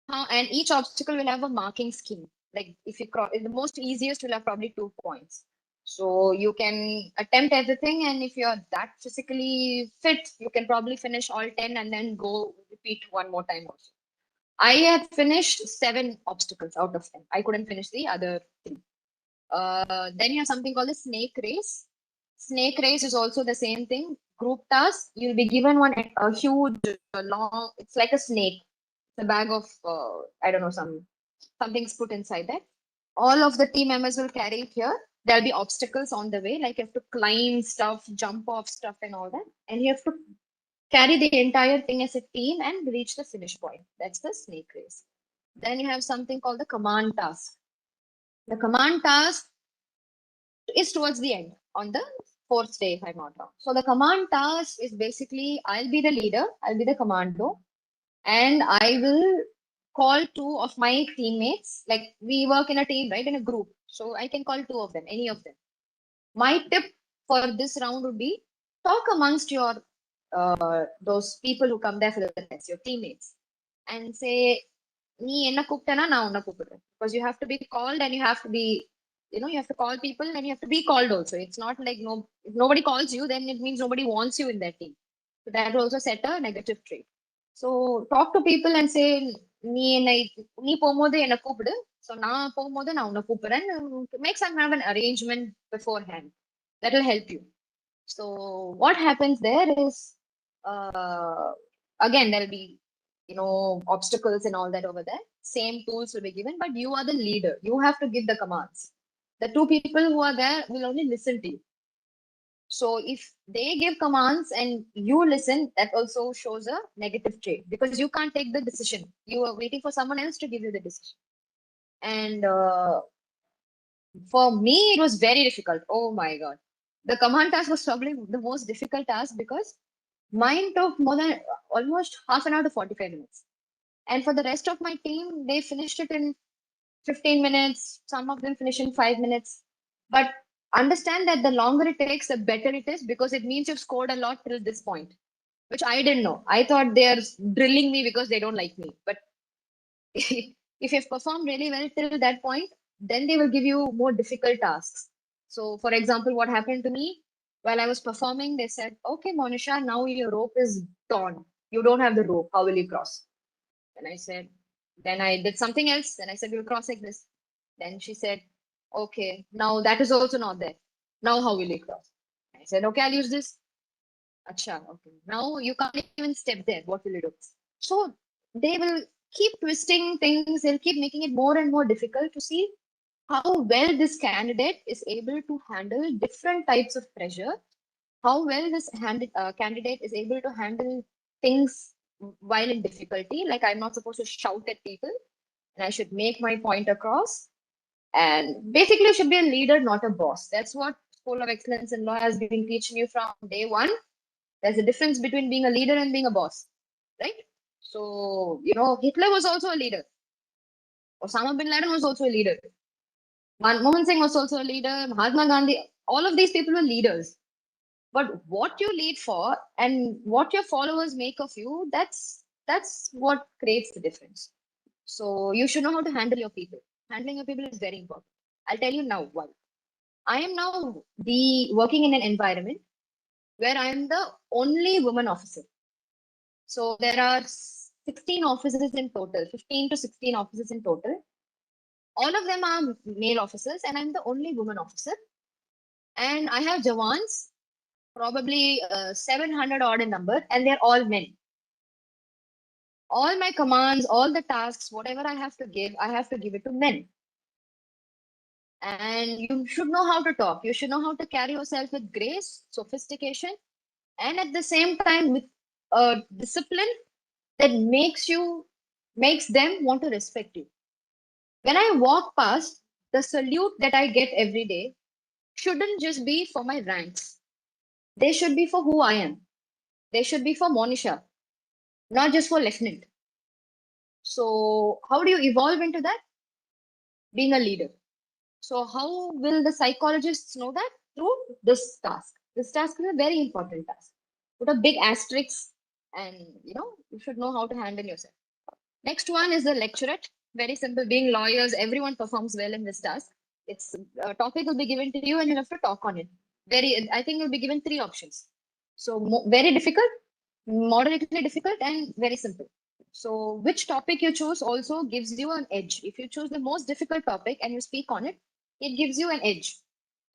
and each obstacle will have a marking scheme. Like if you cross, the most easiest will have probably 2 points. So you can attempt everything, and if you're that physically fit, you can probably finish all 10 and then go repeat one more time also. I had finished 7 obstacles out of 10. I couldn't finish the other 3. Then you have something called the snake race. Snake race is also the same thing. Group task. You'll be given a huge, long. It's like a snake. It's a bag of I don't know, something's put inside that. All of the team members will carry it here. There'll be obstacles on the way, like you have to climb stuff, jump off stuff, and all that. And you have to carry the entire thing as a team and reach the finish point. That's the snake race. Then you have something called the command task. The command task is towards the end on the 4th day, if I'm not wrong. So the command task is basically I'll be the leader, I'll be the commando, and I will call 2 of my teammates. Like we work in a team, right? In a group. So I can call 2 of them, any of them. My tip for this round would be talk amongst your those people who come there for the test, your teammates, and say, நீ என்ன கூப்பிட்டனா நான் உன்னை கூப்பிடுறேன். Because you have to be called and you have to be, you have to call people and you have to be called also. It's not like if nobody calls you, then it means nobody wants you in that team. So that will also set a negative trait. So talk to people and say, நீ போகும்போது என்ன கூப்பிடு. So நான் போகும்போது நான் உன்னை கூப்பிடுறேன். Make some kind of an arrangement beforehand. That will help you. So what happens there is, again, there'll be, obstacles and all that over there. Same tools will be given, but you are the leader. You have to give the commands. The 2 people who are there will only listen to you. So if they give commands and you listen, that also shows a negative trait because you can't take the decision. You are waiting for someone else to give you the decision. And for me, it was very difficult. Oh my God. The command task was probably the most difficult task because mine took more than almost half an hour to 45 minutes. And for the rest of my team, they finished it in 15 minutes. Some of them finished in 5 minutes. But understand that the longer it takes, the better it is because it means you've scored a lot till this point, which I didn't know. I thought they're drilling me because they don't like me. But if you've performed really well till that point, then they will give you more difficult tasks. So, for example, what happened to me while I was performing, they said, "Okay, Monisha, now your rope is torn. You don't have the rope. How will you cross?" And I said, then I did something else. Then I said, "We'll cross like this." Then she said, "Okay, now that is also not there. Now how will you cross?" I said, "Okay, I'll use this." Acha, okay. Now you can't even step there. What will you do? So they will keep twisting things. They'll keep making it more and more difficult to see how well this candidate is able to handle different types of pressure, how well this candidate is able to handle things while in difficulty. Like I'm not supposed to shout at people and I should make my point across. And basically, you should be a leader, not a boss. That's what School of Excellence in Law has been teaching you from day one. There's a difference between being a leader and being a boss, right? So, Hitler was also a leader. Osama bin Laden was also a leader. Manmohan Singh was also a leader. Mahatma Gandhi, all of these people were leaders. But what you lead for and what your followers make of you, that's what creates the difference. So you should know how to handle your people. Handling your people is very important. I'll tell you now why. I am now working in an environment where I am the only woman officer. So there are 16 officers in total, 15 to 16 officers in total. All of them are male officers, and I'm the only woman officer. And I have Jawans, probably 700 odd in number, and they're all men. All my commands, all the tasks, whatever I have to give it to men. And you should know how to talk. You should know how to carry yourself with grace, sophistication, and at the same time with a discipline that makes them want to respect you. When I walk past, the salute that I get every day shouldn't just be for my ranks. They should be for who I am. They should be for Monisha, not just for lieutenant. So how do you evolve into that? Being a leader. So how will the psychologists know that? Through this task. This task is a very important task. Put a big asterisk, and you should know how to handle yourself. Next one is the lecturate. Very simple. Being lawyers, everyone performs well in this task. It's a topic will be given to you, and you have to talk on it. I think you'll be given three options. So very difficult, moderately difficult, and very simple. So which topic you choose also gives you an edge. If you choose the most difficult topic and you speak on it, it gives you an edge.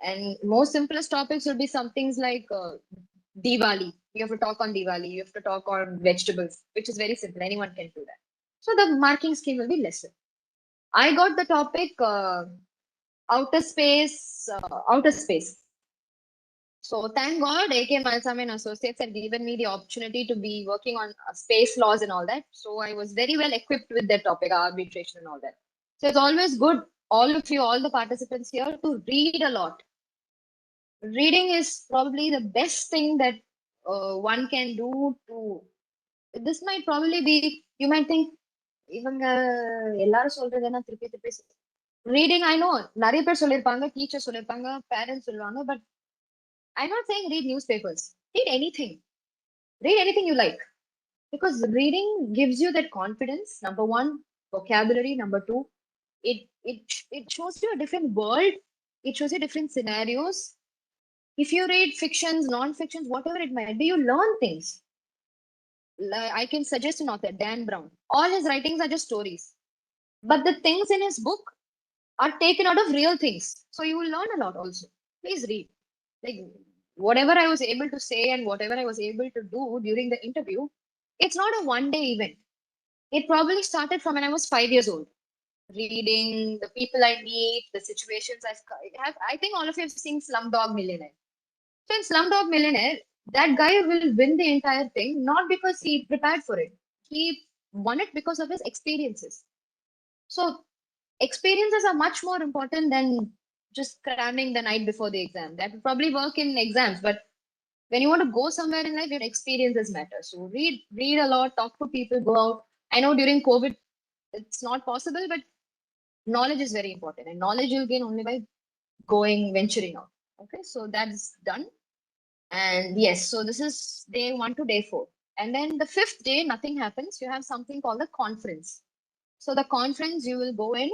And most simplest topics will be some things like Diwali. You have to talk on Diwali. You have to talk on vegetables, which is very simple. Anyone can do that. So the marking scheme will be lesser. I got the topic outer space. Outer space. So thank God, AK Malsam and Associates had given me the opportunity to be working on space laws and all that. So I was very well equipped with that topic, arbitration and all that. So it's always good, all of you, all the participants here, to read a lot. Reading is probably the best thing that one can do to. This might probably be, you might think, இவங்க எல்லாரும் சொல்றதுன்னா திருப்பி திருப்பி reading I know நிறைய பேர் சொல்லியிருப்பாங்க teacher சொல்லியிருப்பாங்க parents சொல்லுவாங்க but I'm not saying read newspapers. Read anything. Read anything you like. Because reading gives you that confidence. Number one, vocabulary. Number two, it shows you a different world. It shows you different scenarios. If you read fictions, non-fictions, whatever it might be, you learn things. I can suggest an author, Dan Brown. All his writings are just stories. But the things in his book are taken out of real things. So you will learn a lot also. Please read. Like whatever I was able to say and whatever I was able to do during the interview, it's not a one day event. It probably started from when I was 5 years old. Reading, the people I meet, the situations I have. I think all of you have seen Slumdog Millionaire. So in Slumdog Millionaire, that guy will win the entire thing, not because he prepared for it. He won it because of his experiences. So experiences are much more important than just cramming the night before the exam. That would probably work in exams, but when you want to go somewhere in life, your experiences matter. So read a lot, talk to people, go out. I know during COVID, it's not possible, but knowledge is very important, and knowledge you'll gain only by going, venturing out. Okay, so that's done. And yes, so this is day 1 to day 4. And then the 5th day, nothing happens. You have something called the conference. So the conference you will go in,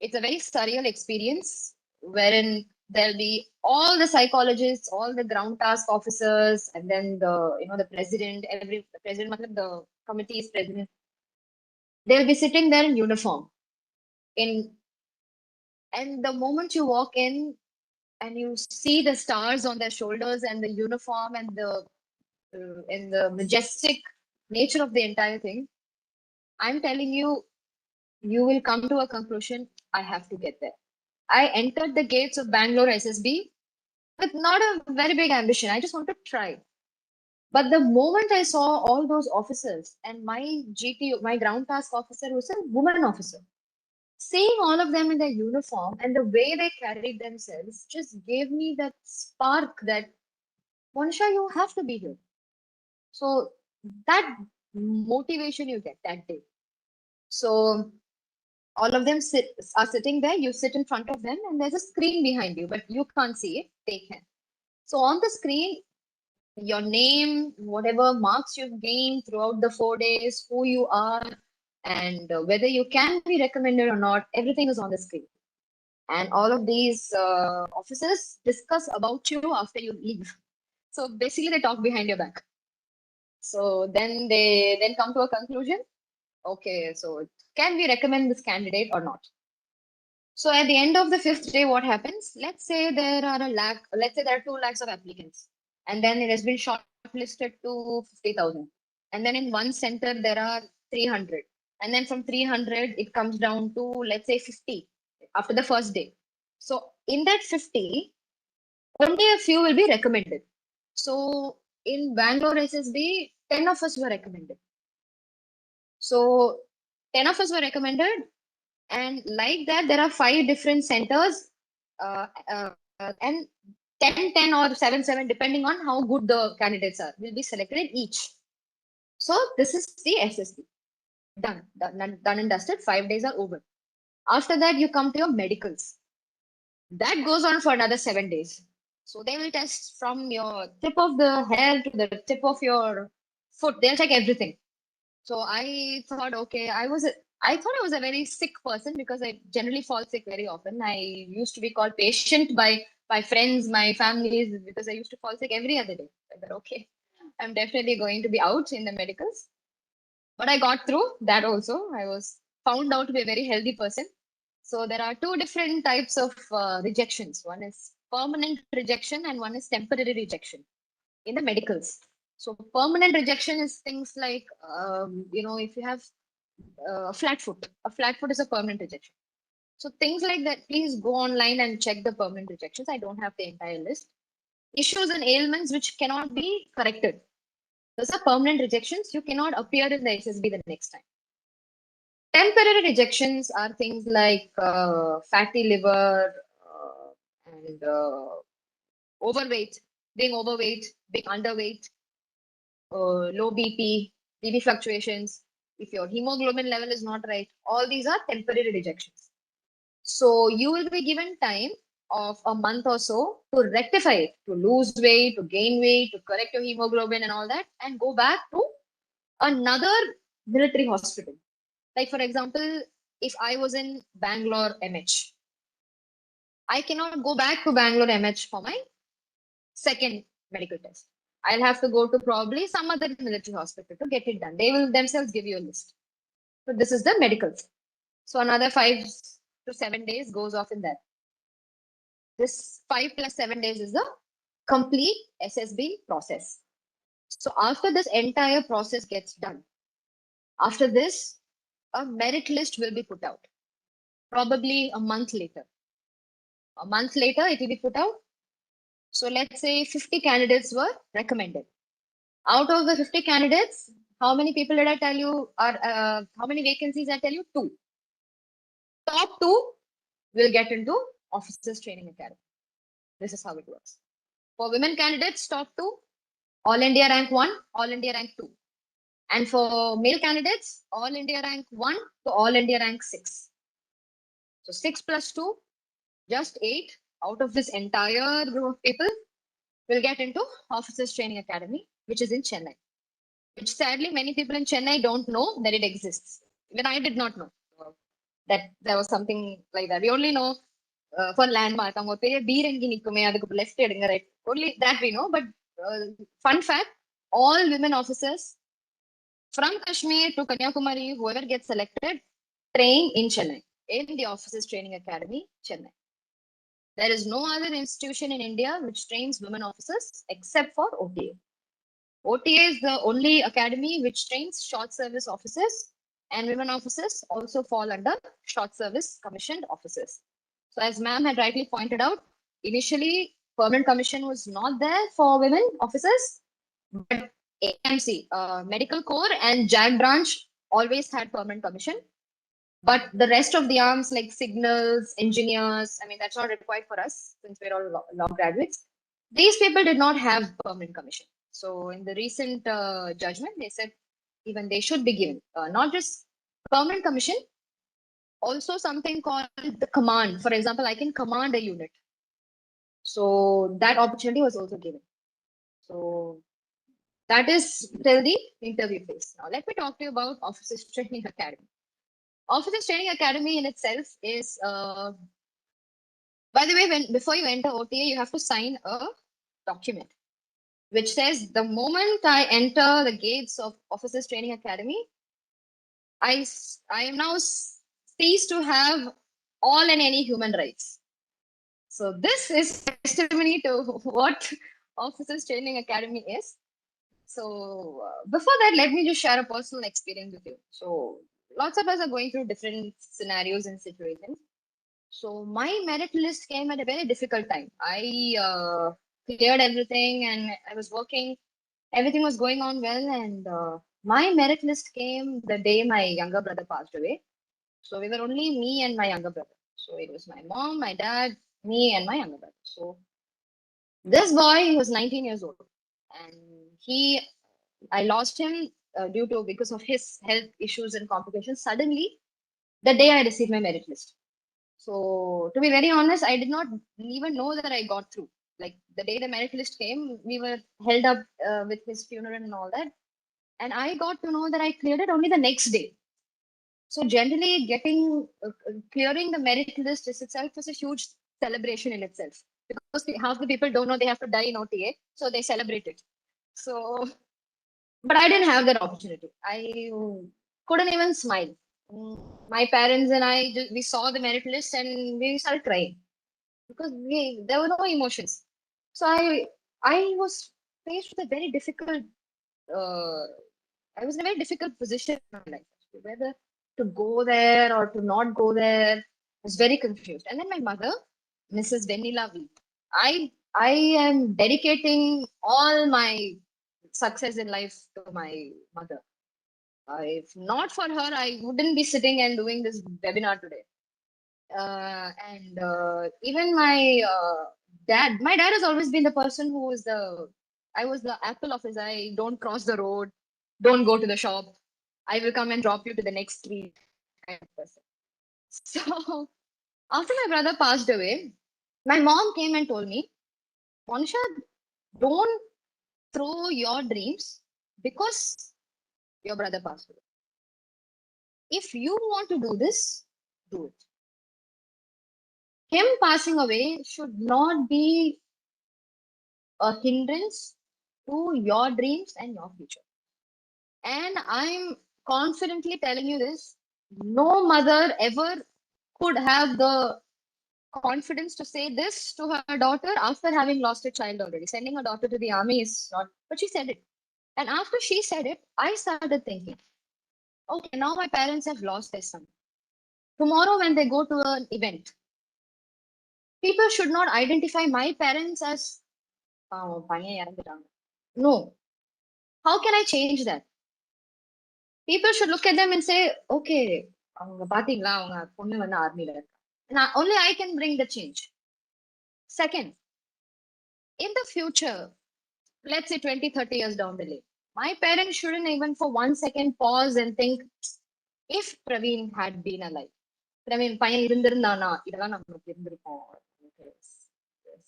it's a very surreal experience wherein there'll be all the psychologists, all the ground task officers, and then the president, the president, the committee's president. They'll be sitting there in uniform. And the moment you walk in and you see the stars on their shoulders and the uniform and the majestic nature of the entire thing, I'm telling you, you will come to a conclusion. I have to get there. I entered the gates of Bangalore SSB with not a very big ambition. I just want to try. But the moment I saw all those officers and my GTO, my ground task officer, was a woman officer, seeing all of them in their uniform and the way they carried themselves just gave me that spark that, Monisha, you have to be here. So that motivation you get that day. So all of them are sitting there. You sit in front of them, and there's a screen behind you, but you can't see it. They can. So on the screen, your name, whatever marks you've gained throughout the 4 days, who you are, and whether you can be recommended or not, everything is on the screen. And all of these officers discuss about you after you leave. So basically, they talk behind your back. So then they come to a conclusion. Okay, so can we recommend this candidate or not? So at the end of the 5th day, what happens? Let's say there are 2 lakhs of applicants, and then it has been shortlisted to 50,000. And then in one center, there are 300. And then from 300, it comes down to, let's say, 50 after the first day. So in that 50, only a few will be recommended. So in Bangalore SSB, 10 of us were recommended. So 10 of us were recommended. And like that, there are 5 different centers, and 10, 10 or 7, 7, depending on how good the candidates are, will be selected in each. So this is the SSB. Done, done and dusted. 5 days are over. After that, you come to your medicals. That goes on for another 7 days. So they will test from your tip of the hair to the tip of your foot. They'll check everything. So I thought, okay, I thought I was a very sick person because I generally fall sick very often. I used to be called patient by my friends, my families, because I used to fall sick every other day. I thought, okay, I'm definitely going to be out in the medicals. But I got through that also. I was found out to be a very healthy person. So there are 2 different types of rejections. One is permanent rejection and one is temporary rejection in the medicals. So permanent rejection is things like, if you have a flat foot is a permanent rejection. So things like that, please go online and check the permanent rejections. I don't have the entire list. Issues and ailments which cannot be corrected. Those are permanent rejections. You cannot appear in the SSB the next time. Temporary rejections are things like fatty liver and overweight, being underweight, low BP fluctuations. If your hemoglobin level is not right, all these are temporary rejections. So you will be given time of a month or so to rectify it, to lose weight, to gain weight, to correct your hemoglobin and all that, and go back to another military hospital. Like, for example, if I was in Bangalore MH, I cannot go back to Bangalore MH for my second medical test. I'll have to go to probably some other military hospital to get it done. They will themselves give you a list. So this is the medicals. So another 5 to 7 days goes off in that. This 5 plus 7 days is the complete SSB process. So after this entire process gets done, after this, a merit list will be put out. Probably a month later. A month later, it will be put out. So let's say 50 candidates were recommended. Out of the 50 candidates, how many people did I tell you are, how many vacancies I tell you? 2. Top 2 will get into Officers Training Academy. This is how it works. For women candidates, top 2, All India rank 1, All India rank 2. And for male candidates, All India rank 1 to All India rank 6. So 6 plus 2, just 8 out of this entire group of people will get into Officers Training Academy, which is in Chennai. Which sadly many people in Chennai don't know that it exists. Even I did not know that there was something like that. We only know for landmark, left right. Only that we know. But fun fact, all women officers from Kashmir to Kanyakumari, whoever gets selected, train in Chennai, in the Officers Training Academy, Chennai. There is no other institution in India which trains women officers except for OTA. OTA is the only academy which trains short service officers, and women officers also fall under short service commissioned officers. So as ma'am had rightly pointed out, initially permanent commission was not there for women officers, but AMC, Medical Corps and JAG branch always had permanent commission. But the rest of the arms like signals, engineers, I mean, that's not required for us since we're all law graduates. These people did not have permanent commission. So in the recent judgment, they said even they should be given not just permanent commission, also something called the command. For example, I can command a unit. So that opportunity was also given. So that is till the interview phase. Now let me talk to you about Officers Training Academy. Officers Training Academy in itself is, by the way, before you enter OTA, you have to sign a document which says the moment I enter the gates of Officers Training Academy, I am now ceased to have all and any human rights. So this is testimony to what Officers Training Academy is. So before that, let me just share a personal experience with you. So lots of us are going through different scenarios and situations. So my merit list came at a very difficult time. I cleared everything and I was working. Everything was going on well, and my merit list came the day my younger brother passed away. So we were only me and my younger brother. So it was my mom, my dad, me, and my younger brother. So this boy, he was 19 years old, and I lost him due to because of his health issues and complications. Suddenly, the day I received my merit list. So to be very honest, I did not even know that I got through. Like the day the merit list came, we were held up with his funeral and all that, and I got to know that I cleared it only the next day. So generally, clearing the merit list is itself is a huge celebration in itself because half the people don't know they have to die in OTA, so they celebrate it. So, but I didn't have that opportunity. I couldn't even smile. My parents and I we saw the merit list and we started crying because there were no emotions. So I was faced with a very difficult. Uh, I was in a very difficult position in my life, whether to go there or to not go there. I was very confused. And then my mother, Mrs. Vanilla V, I am dedicating all my success in life to my mother. If not for her, I wouldn't be sitting and doing this webinar today. And even my dad has always been the person who was I was the apple of his eye. Don't cross the road. Don't go to the shop. I will come and drop you to the next street kind of person. So after my brother passed away, my mom came and told me, Monisha, don't throw your dreams because your brother passed away. If you want to do this, do it. Him passing away should not be a hindrance to your dreams and your future. And I'm confidently telling you this, no mother ever could have the confidence to say this to her daughter after having lost a child already. Sending her daughter to the army is not, but she said it. And after she said it, I started thinking, okay, now my parents have lost their son. Tomorrow, when they go to an event, people should not identify my parents as பையன் இறந்துட்டாங்க. No. How can I change that? People should look at them and say, okay, அவங்க பாத்தீங்களா அவங்க பொண்ணு வந்து ஆர்மில இருக்கா. Only I can bring the change. Second, in the future, let's say 20, 30 years down the lane, my parents shouldn't even for 1 second pause and think, if Praveen had been alive, Praveen பையன் இருந்திருந்தானா இதெல்லாம் நமக்கு இருந்திருக்கும்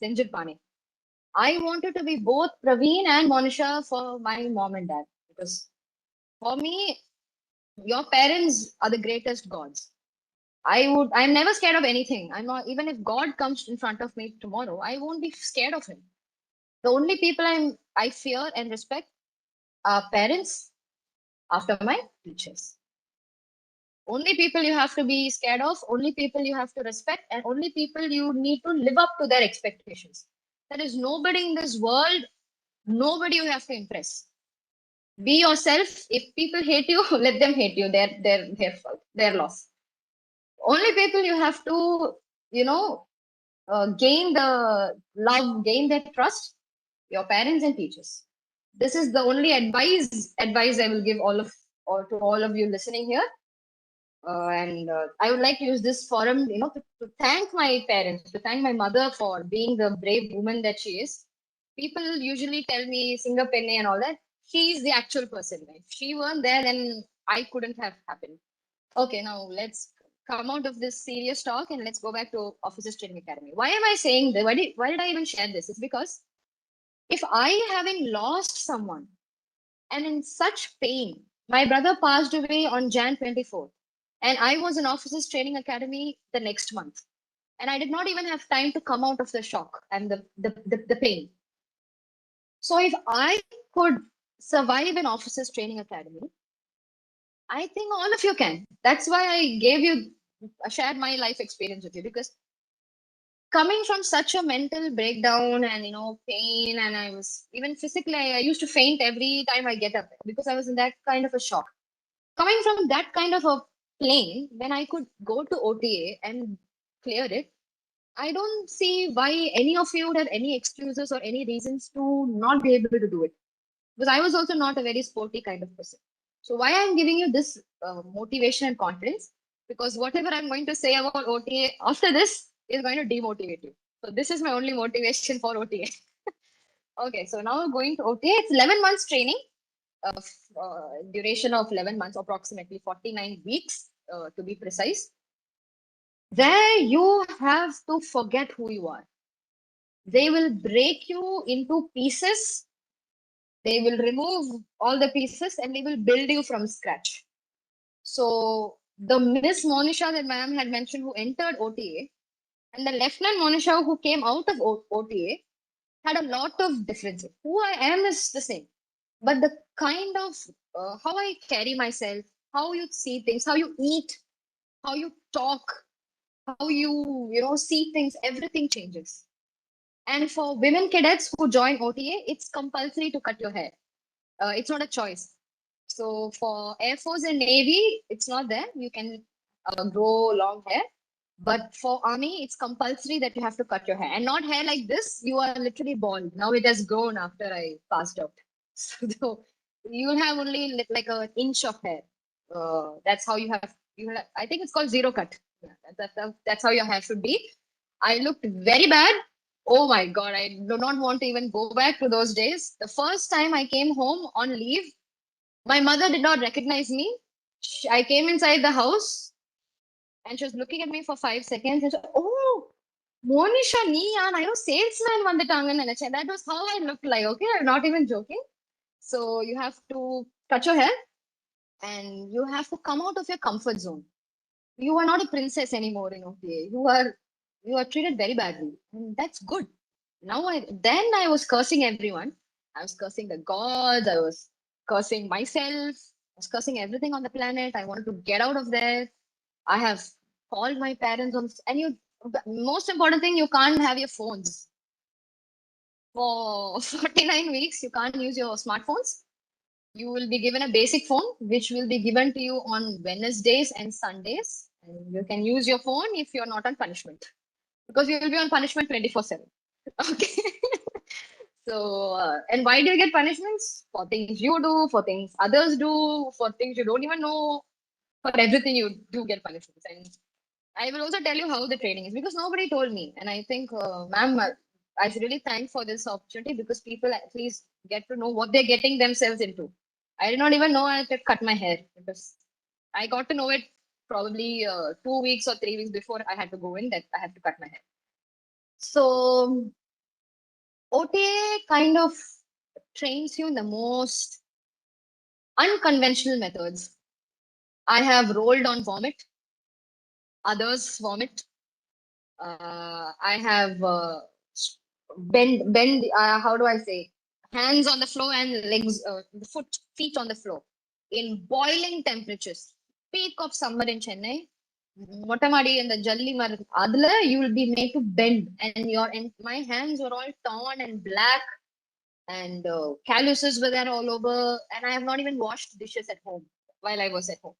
செஞ்சிருப்பானே. I wanted to be both Praveen and Monisha for my mom and dad because for me, your parents are the greatest gods. I'm never scared of anything. I'm not, even if God comes in front of me tomorrow, I won't be scared of him. The only people I fear and respect are parents after my teachers. Only people you have to be scared of, only people you have to respect, and only people you need to live up to their expectations. There is nobody in this world, nobody you have to impress. Be yourself. If people hate you, let them hate you. Their fault, their loss. Only people you have to, you know, gain the love, gain their trust, your parents and teachers. This is the only advice I will give or to all of you listening here. And I would like to use this forum, to thank my parents, to thank my mother for being the brave woman that she is. People usually tell me Singapenne and all that. She is the actual person. If she weren't there, then I couldn't have happened. Okay, now let's come out of this serious talk and let's go back to Officers Training Academy. Why am I saying that? Why did I even share this? It's because if I having lost someone and in such pain, my brother passed away on Jan 24th, and I was in Officers Training Academy the next month. And I did not even have time to come out of the shock and the pain. So if I could survive an Officers Training Academy, I think all of you can. That's why I shared my life experience with you because coming from such a mental breakdown and pain, and I was even physically, I used to faint every time I get up because I was in that kind of a shock. Coming from that kind of a plane, when I could go to OTA and clear it, I don't see why any of you would have any excuses or any reasons to not be able to do it. Because I was also not a very sporty kind of person. So why I'm giving you this motivation and confidence? Because whatever I'm going to say about OTA after this is going to demotivate you. So this is my only motivation for OTA. Okay, so now going to OTA, it's 11 months training, of duration of 11 months, approximately 49 weeks to be precise, where you have to forget who you are. They will break you into pieces. They will remove all the pieces and they will build you from scratch. So the Miss Monisha that ma'am had mentioned who entered OTA and the Lieutenant Monisha who came out of OTA had a lot of differences. Who I am is the same, but the kind of how I carry myself, how you see things, how you eat, how you talk, how you see things, everything changes. And for women cadets who join OTA, it's compulsory to cut your hair. It's not a choice. So for Air Force and Navy, it's not there. You can grow long hair. But for Army, it's compulsory that you have to cut your hair. And not hair like this. You are literally bald. Now it has grown after I passed out. So you'll have only like an inch of hair. That's how you have, I think it's called zero cut. Yeah, that's how your hair should be. I looked very bad. Oh my God, I do not want to even go back to those days. The first time I came home on leave, my mother did not recognize me. I came inside the house and she was looking at me for 5 seconds and she, oh, Monisha, Niya, I know salesman vanditangan nenichen. That was how I looked like. Okay, I'm not even joking. So you have to cut your hair and you have to come out of your comfort zone. You are not a princess anymore in OTA. You are treated very badly, and that's good. Now I was cursing everyone. I was cursing the gods. I was cursing myself. I was cursing everything on the planet. I wanted to get out of there. I have called my parents on, and the most important thing, you can't have your phones for 49 weeks. You can't use your smartphones. You will be given a basic phone, which will be given to you on Wednesdays and Sundays. And you can use your phone if you're not on punishment, because you will be on punishment 24/7. Okay. So, and why do you get punishments? For things you do, for things others do, for things you don't even know. For everything you do get punishments. And I will also tell you how the training is because nobody told me. And I think, ma'am, I should really thank for this opportunity because people at least get to know what they're getting themselves into. I did not even know I had to cut my hair because I got to know it probably 2 weeks or 3 weeks before I had to go in that I had to cut my hair. So OTA kind of trains you in the most unconventional methods. I have rolled on vomit, others vomit. I have bend. How do I say? Hands on the floor and legs, the feet on the floor in boiling temperatures. Peak of summer in Chennai. Motamadi and the Jalli Mar, Adla, you will be made to bend, and my hands were all torn and black, and calluses were there all over, and I have not even washed dishes at home while I was at home.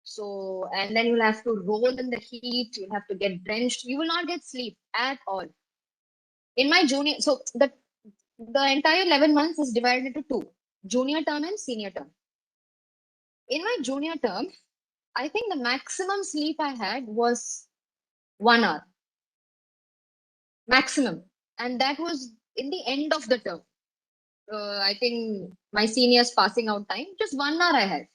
So, and then you'll have to roll in the heat, you'll have to get drenched, you will not get sleep at all. In my junior, so the entire 11 months is divided into two, junior term and senior term. In my junior term, I think the maximum sleep I had was 1 hour, maximum. And that was in the end of the term. I think my seniors passing out time, just 1 hour I had.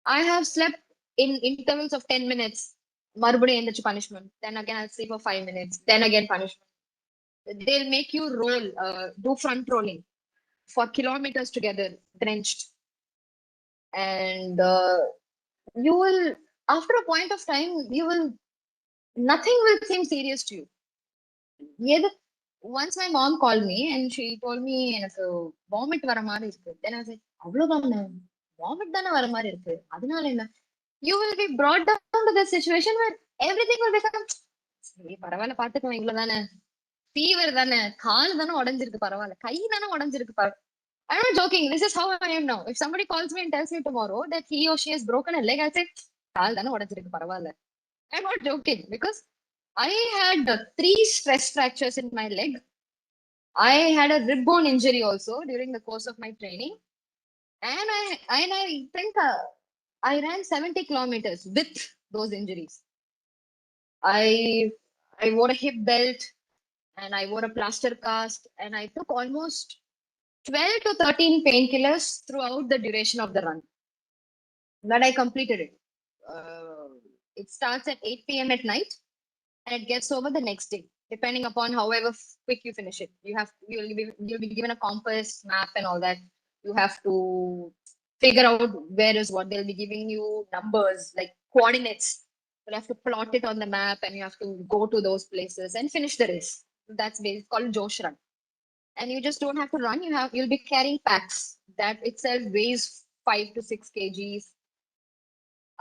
I have slept in intervals of 10 minutes. Marubadi endachu punishment. Then again, I'll sleep for 5 minutes. Then again, punishment. They'll make you roll, do front rolling for kilometers together, drenched. And you will, after a point of time, nothing will seem serious to you. Once my mom called me and she told me எனக்கு vomit வர மாதிரி இருக்கு. Then I was like, அவ்வளவுதானே vomit தானே வர மாதிரி இருக்கு. அதனால என்ன? You will be brought down to the situation where everything will become பரவாயில்ல பாத்துக்கலாம் இவ்வளவுதானே, ஃபீவர் தானே, கால் தானே உடஞ்சிருக்கு பரவாயில்ல, கை தானே உடஞ்சிருக்கு பரவாயில்ல. I'm not joking. This is how I am now. If somebody calls me and tells me tomorrow that he or she has broken a leg, I'll say, கால் தானே உடஞ்சிருக்கு பரவாயில்ல. I'm not joking because I had 3 stress fractures in my leg. I had a rib bone injury also during the course of my training, and I think I ran 70 kilometers with those injuries. I I wore a hip belt and I wore a plaster cast, and I took almost 12 to 13 painkillers throughout the duration of the run. But I completed it. It starts at 8 p.m. at night and it gets over the next day, depending upon however quick you finish it. You'll be given a compass, map, and all that. You have to figure out where is what. They'll be giving you numbers like coordinates. You'll have to plot it on the map, and you have to go to those places and finish the race. That's basically called Josh Run. And you just don't have to run. You'll be carrying packs that itself weighs 5 to 6 kgs.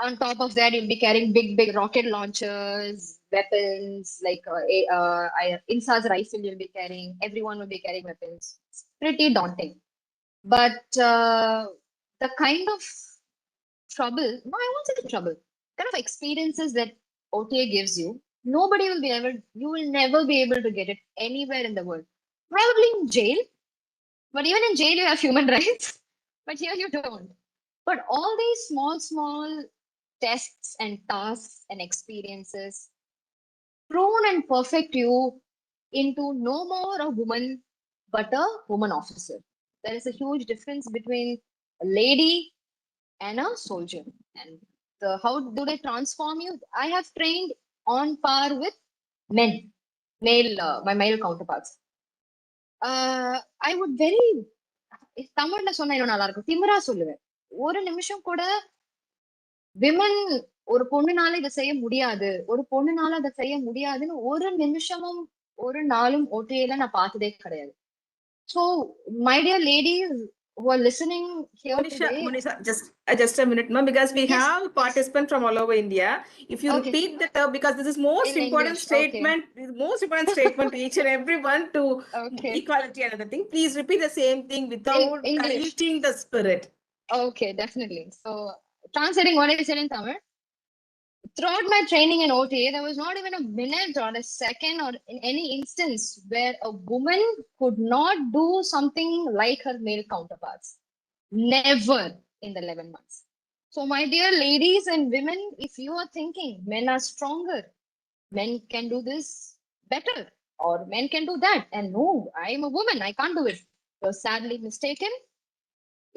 On top of that, you'll be carrying big rocket launchers, weapons like INSA's rifle. You'll be carrying. Everyone will be carrying weapons. It's pretty daunting. But the kind of trouble, no, I won't say trouble, kind of experiences that OTA gives you, you will never be able to get it anywhere in the world. Probably in jail, but even in jail, you have human rights, but here you don't. But all these small tests and tasks and experiences prune and perfect you into no more a woman, but a woman officer. There is a huge difference between a lady and a soldier. And how do they transform you? I have trained on par with men, my male counterparts. I would very தமிழ்ல சொன்னா இன்னும் நல்லா இருக்கும், திமிரா சொல்லுவேன். ஒரு நிமிஷம் கூட விமன் ஒரு பொண்ணுனால இதை செய்ய முடியாது, ஒரு பொண்ணுனால அதை செய்ய முடியாதுன்னு ஒரு நிமிஷமும் ஒரு நாளும் OTA நான் பார்த்ததே கிடையாது. So, my dear ladies who are listening here today, Monisha, just a minute, ma'am, because we Yes, have participants from all over India. If you Okay. repeat the term, because this is most In important English, okay. statement, most important statement to each and everyone to Okay. equality and other thing. Please repeat the same thing without English. diluting the spirit. Okay, definitely. So, translating what I said in Tamil, throughout my training in OTA, there was not even a minute or a second or in any instance where a woman could not do something like her male counterparts. Never in the 11 months. So, my dear ladies and women, if you are thinking men are stronger, men can do this better, or men can do that, and no, I am a woman, I can't do it. You're sadly mistaken.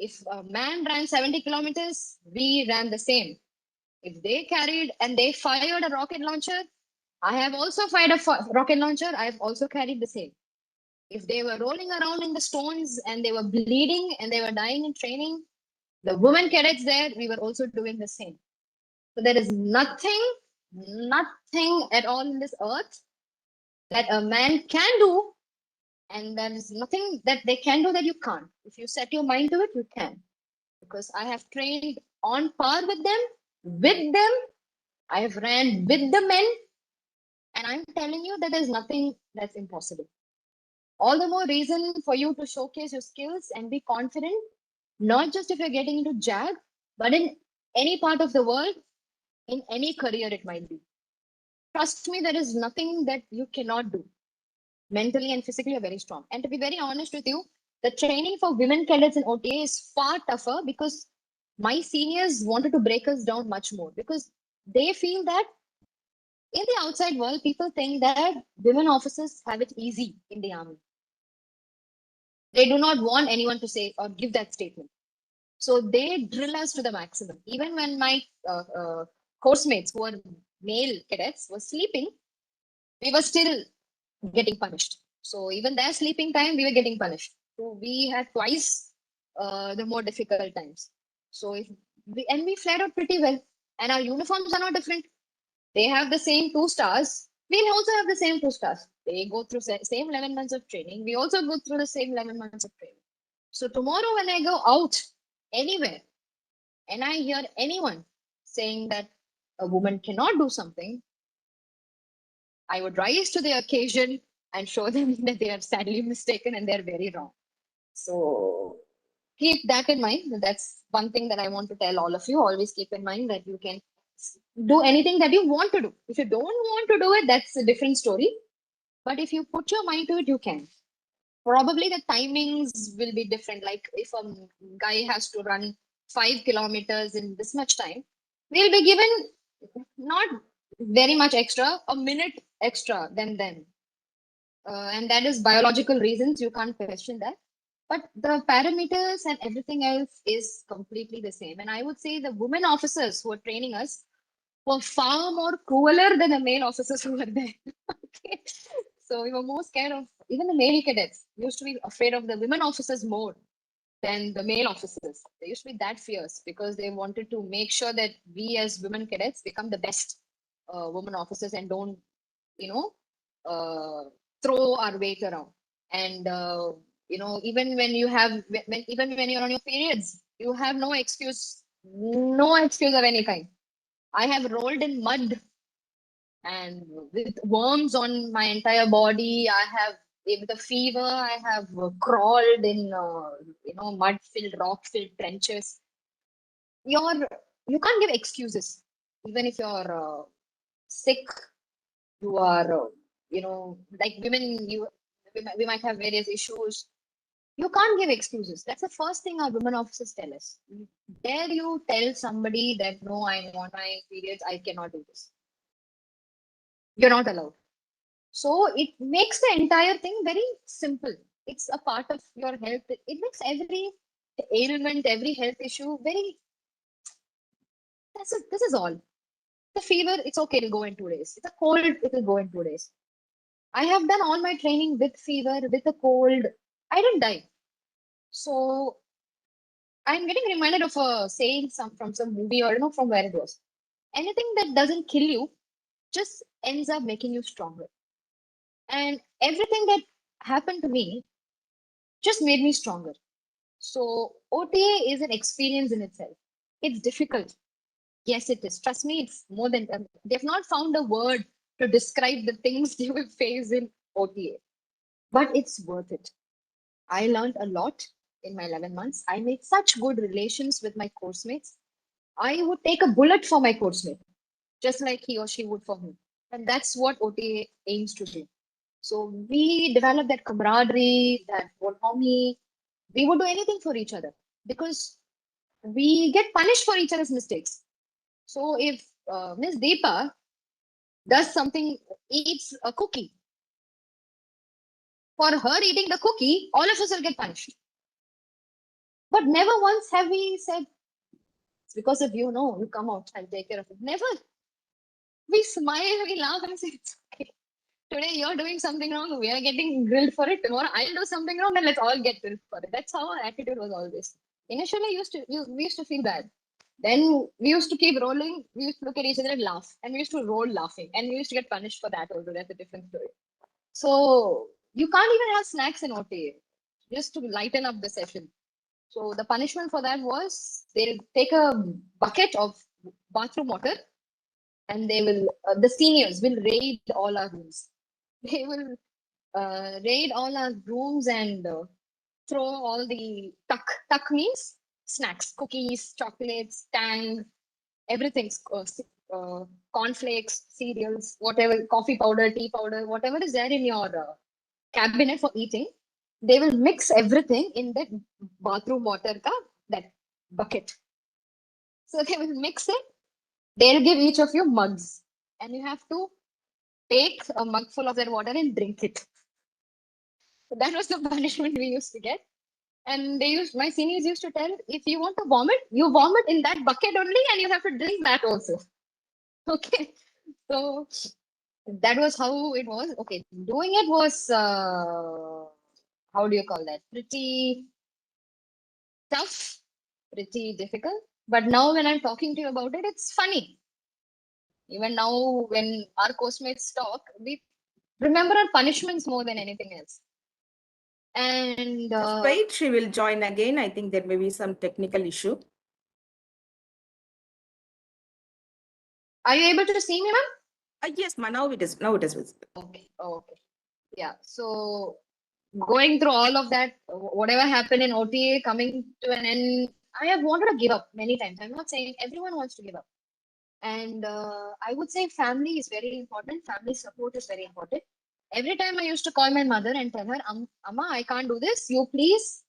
If a man ran 70 kilometers, we ran the same. If they carried and they fired a rocket launcher, I have also fired a rocket launcher. I have also carried the same. If they were rolling around in the stones and they were bleeding and they were dying in training, the women cadets there, we were also doing the same. So there is nothing at all in this earth that a man can do, and there is nothing that they can do that you can't. If you set your mind to it, you can. Because I have trained on par with them, I have ran with the men, and I'm telling you that there's nothing that's impossible. All the more reason for you to showcase your skills and be confident, not just if you're getting into JAG, but in any part of the world, in any career it might be. Trust me, there is nothing that you cannot do. Mentally and physically, you're very strong. And to be very honest with you, the training for women cadets in OTA is far tougher because my seniors wanted to break us down much more because they feel that in the outside world, people think that women officers have it easy in the army. They do not want anyone to say or give that statement. So they drill us to the maximum. Even when my course mates who are male cadets were sleeping, we were still getting punished. So even their sleeping time, we were getting punished. So we had twice the more difficult times. So we flared out pretty well. And our uniforms are not different. They have the same 2 stars. We'll also have the same 2 stars. They go through same 11 months of training. We also go through the same 11 months of training. So tomorrow when I go out anywhere and I hear anyone saying that a woman cannot do something, I would rise to the occasion and show them that they are sadly mistaken and they're very wrong. So keep that in mind. That's one thing that I want to tell all of you. Always keep in mind that you can do anything that you want to do. If you don't want to do it, that's a different story. But if you put your mind to it, you can. Probably the timings will be different. Like if a guy has to run 5 kilometers in this much time, we'll be given not very much extra, a minute extra than them. And that is biological reasons. You can't question that. But the parameters and everything else is completely the same. And I would say the women officers who are training us were far more crueler than the male officers who were there. Okay. So we were more scared of even the male cadets used to be afraid of the women officers more than the male officers. They used to be that fierce because they wanted to make sure that we as women cadets become the best women officers and don't, you know, throw our weight around. And even when you have, even when you're on your periods, you have no excuse of any kind. I have rolled in mud and with worms on my entire body. I have with a fever. I have crawled in mud-filled, rock-filled trenches. You can't give excuses, even if you're sick. You are like women. We might have various issues. You can't give excuses. That's the first thing our women officers tell us. Dare you tell somebody that no, I'm on my periods, I cannot do this. You're not allowed. So it makes the entire thing very simple. It's a part of your health. It makes every ailment, every health issue very. That's it. This is all. The fever, it's okay. It'll go in 2 days. It's a cold. It will go in 2 days. I have done all my training with fever, with a cold. I didn't die. So I'm getting reminded of a saying from some movie or I don't know from where it was. Anything that doesn't kill you just ends up making you stronger. And everything that happened to me just made me stronger. So OTA is an experience in itself. It's difficult. Yes, it is. Trust me, it's more than they've not found a word to describe the things you will face in OTA. But it's worth it. I learned a lot in my 11 months. I made such good relations with my course mates. I would take a bullet for my course mate, just like he or she would for me. And that's what OTA aims to do. So we develop that camaraderie, that bonhomie. We would do anything for each other because we get punished for each other's mistakes. So if Miss Deepa does something, eats a cookie, for her eating the cookie, all of us will get punished. But never once have we said, it's because of you, no, you come out, I'll take care of it. Never. We smile, we laugh, and say, it's okay. Today you're doing something wrong, we are getting grilled for it. Tomorrow I'll do something wrong, and let's all get grilled for it. That's how our attitude was always. Initially, we used to feel bad. Then we used to keep rolling. We used to look at each other and laugh, and we used to roll laughing, and we used to get punished for that also. That's a different story. So you can't even have snacks in OTA just to lighten up the session. So the punishment for that was they'll take a bucket of bathroom water and they will, the seniors will raid all our rooms. They will raid all our rooms and throw all the tuck. Tuck means snacks, cookies, chocolates, tang, everything, cornflakes, cereals, whatever, coffee powder, tea powder, whatever is there in your cabinet for eating. They will mix everything in that bathroom water that bucket. So they will mix it. They'll give each of you mugs, and you have to take a mug full of that water and drink it. So that was the punishment we used to get. And my seniors used to tell, if you want to vomit, you vomit in that bucket only, and you have to drink that also. Okay. So that was how it was. Okay. Doing it was, how do you call that? Pretty tough, pretty difficult. But now when I'm talking to you about it, it's funny. Even now, when our course-mates talk, we remember our punishments more than anything else. And Just wait, she will join again. I think there may be some technical issue. Are you able to see me, ma'am? Yes, ma, now it is. Now it is visible. Okay. Okay. Yeah. So going through all of that, whatever happened in OTA coming to an end, I have wanted to give up many times. I'm not saying everyone wants to give up. And I would say family is very important. Family support is very important. Every time I used to call my mother and tell her, Amma, I can't do this. You please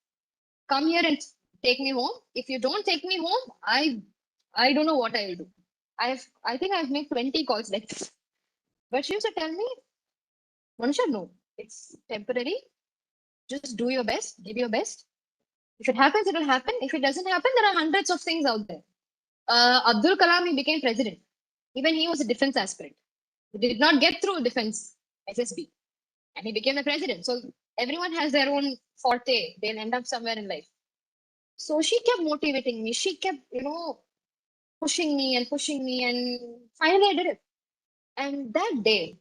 come here and take me home. If you don't take me home, I don't know what I will do. I think I've made 20 calls like this. But she used to tell me, Manisha, no, it's temporary. Just do your best, give your best. If it happens, it will happen. If it doesn't happen, there are hundreds of things out there. Abdul Kalam, he became president. Even he was a defense aspirant. He did not get through defense SSB and he became the president. So everyone has their own forte. They'll end up somewhere in life. So she kept motivating me. She kept, pushing me. And finally I did it. And that day,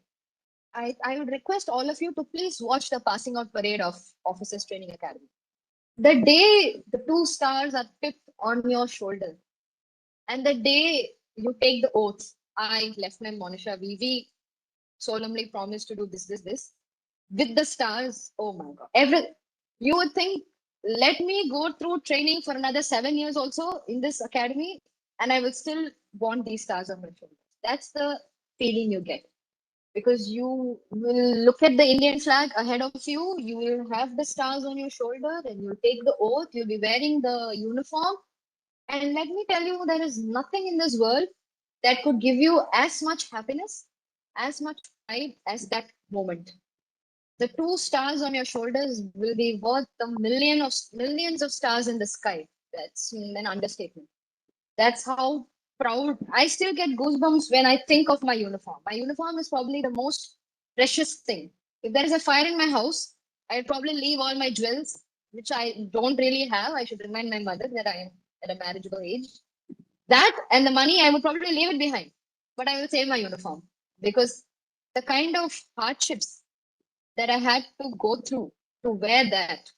I would request all of you to please watch the passing out parade of Officers Training Academy. The day the 2 stars are tipped on your shoulder, and the day you take the oath, I, Lieutenant Monisha, we solemnly promise to do this, with the stars. Oh my God. You would think, let me go through training for another 7 years also in this academy, and I will still want these stars on my shoulders. That's the feeling you get. Because you will look at the Indian flag ahead of you, you will have the stars on your shoulder, and you'll take the oath, you'll be wearing the uniform. And let me tell you, there is nothing in this world that could give you as much happiness, as much pride as that moment. The 2 stars on your shoulders will be worth the millions of stars in the sky. That's an understatement. That's how proud. I still get goosebumps when I think of my uniform. My uniform is probably the most precious thing. If there is a fire in my house, I'd probably leave all my jewels, which I don't really have. I should remind my mother that I am at a marriageable age. That and the money, I would probably leave it behind. But I will save my uniform because the kind of hardships that I had to go through to wear that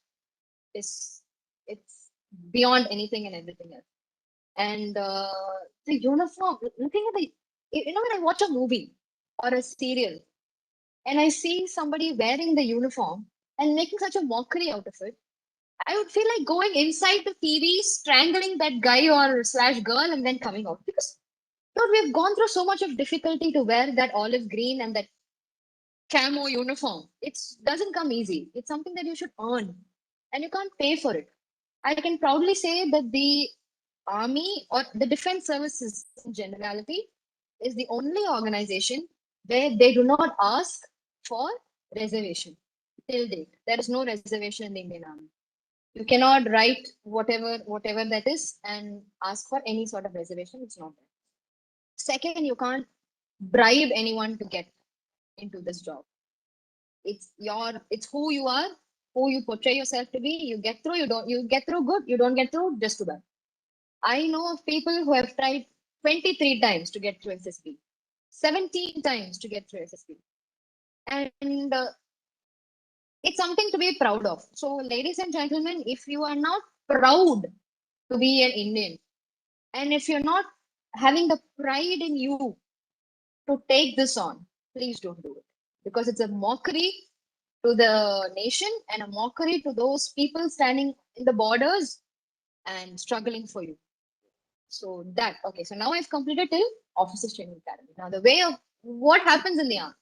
is it's beyond anything and everything else. And the uniform, looking at the, when I watch a movie or a serial and I see somebody wearing the uniform and making such a mockery out of it, I would feel like going inside the TV, strangling that guy or slash girl, and then coming out. Because we've gone through so much of difficulty to wear that olive green and that camo uniform. It doesn't come easy. It's something that you should earn, and you can't pay for it. I can proudly say that the army or the defense services in generality is the only organization where they do not ask for reservation till date. There is no reservation in the Indian Army. You cannot write whatever that is and ask for any sort of reservation. It's not there. Second, you can't bribe anyone to get into this job. It's who you are, who you portray yourself to be. You get through, you get through good, you don't get through, just too bad. I know of people who have tried 23 times to get through SSB, 17 times to get through SSB. And it's something to be proud of. So, ladies and gentlemen, if you are not proud to be an Indian, and if you're not having the pride in you to take this on, please don't do it. Because it's a mockery to the nation and a mockery to those people standing in the borders and struggling for you. So that, okay, so now I've completed till Officers Training Academy. Now the way of what happens in the army.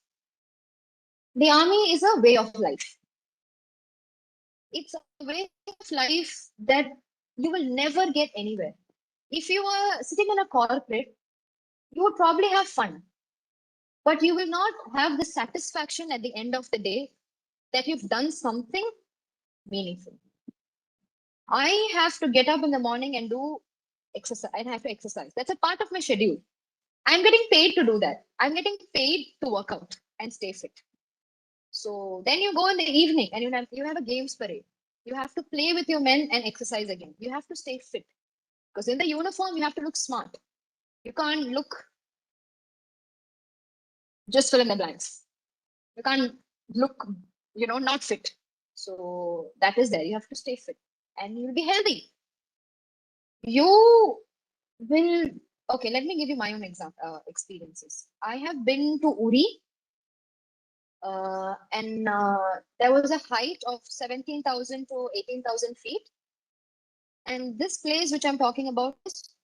The army is a way of life. It's a way of life that you will never get anywhere. If you are sitting in a corporate, you would probably have fun, but you will not have the satisfaction at the end of the day that you've done something meaningful. I have to get up in the morning and do exercise. I have to exercise. That's a part of my schedule. I'm getting paid to do that. I'm getting paid to work out and stay fit. So then you go in the evening and you have a games parade. You have to play with your men and exercise again. You have to stay fit. Because in the uniform, you have to look smart. You can't look just fill in the blanks. You can't look, not fit. So that is there. You have to stay fit and you'll be healthy. You will Okay, let me give you my own experiences. I have been to Uri, and there was a height of 17,000 to 18,000 feet. And this place, which I'm talking about, is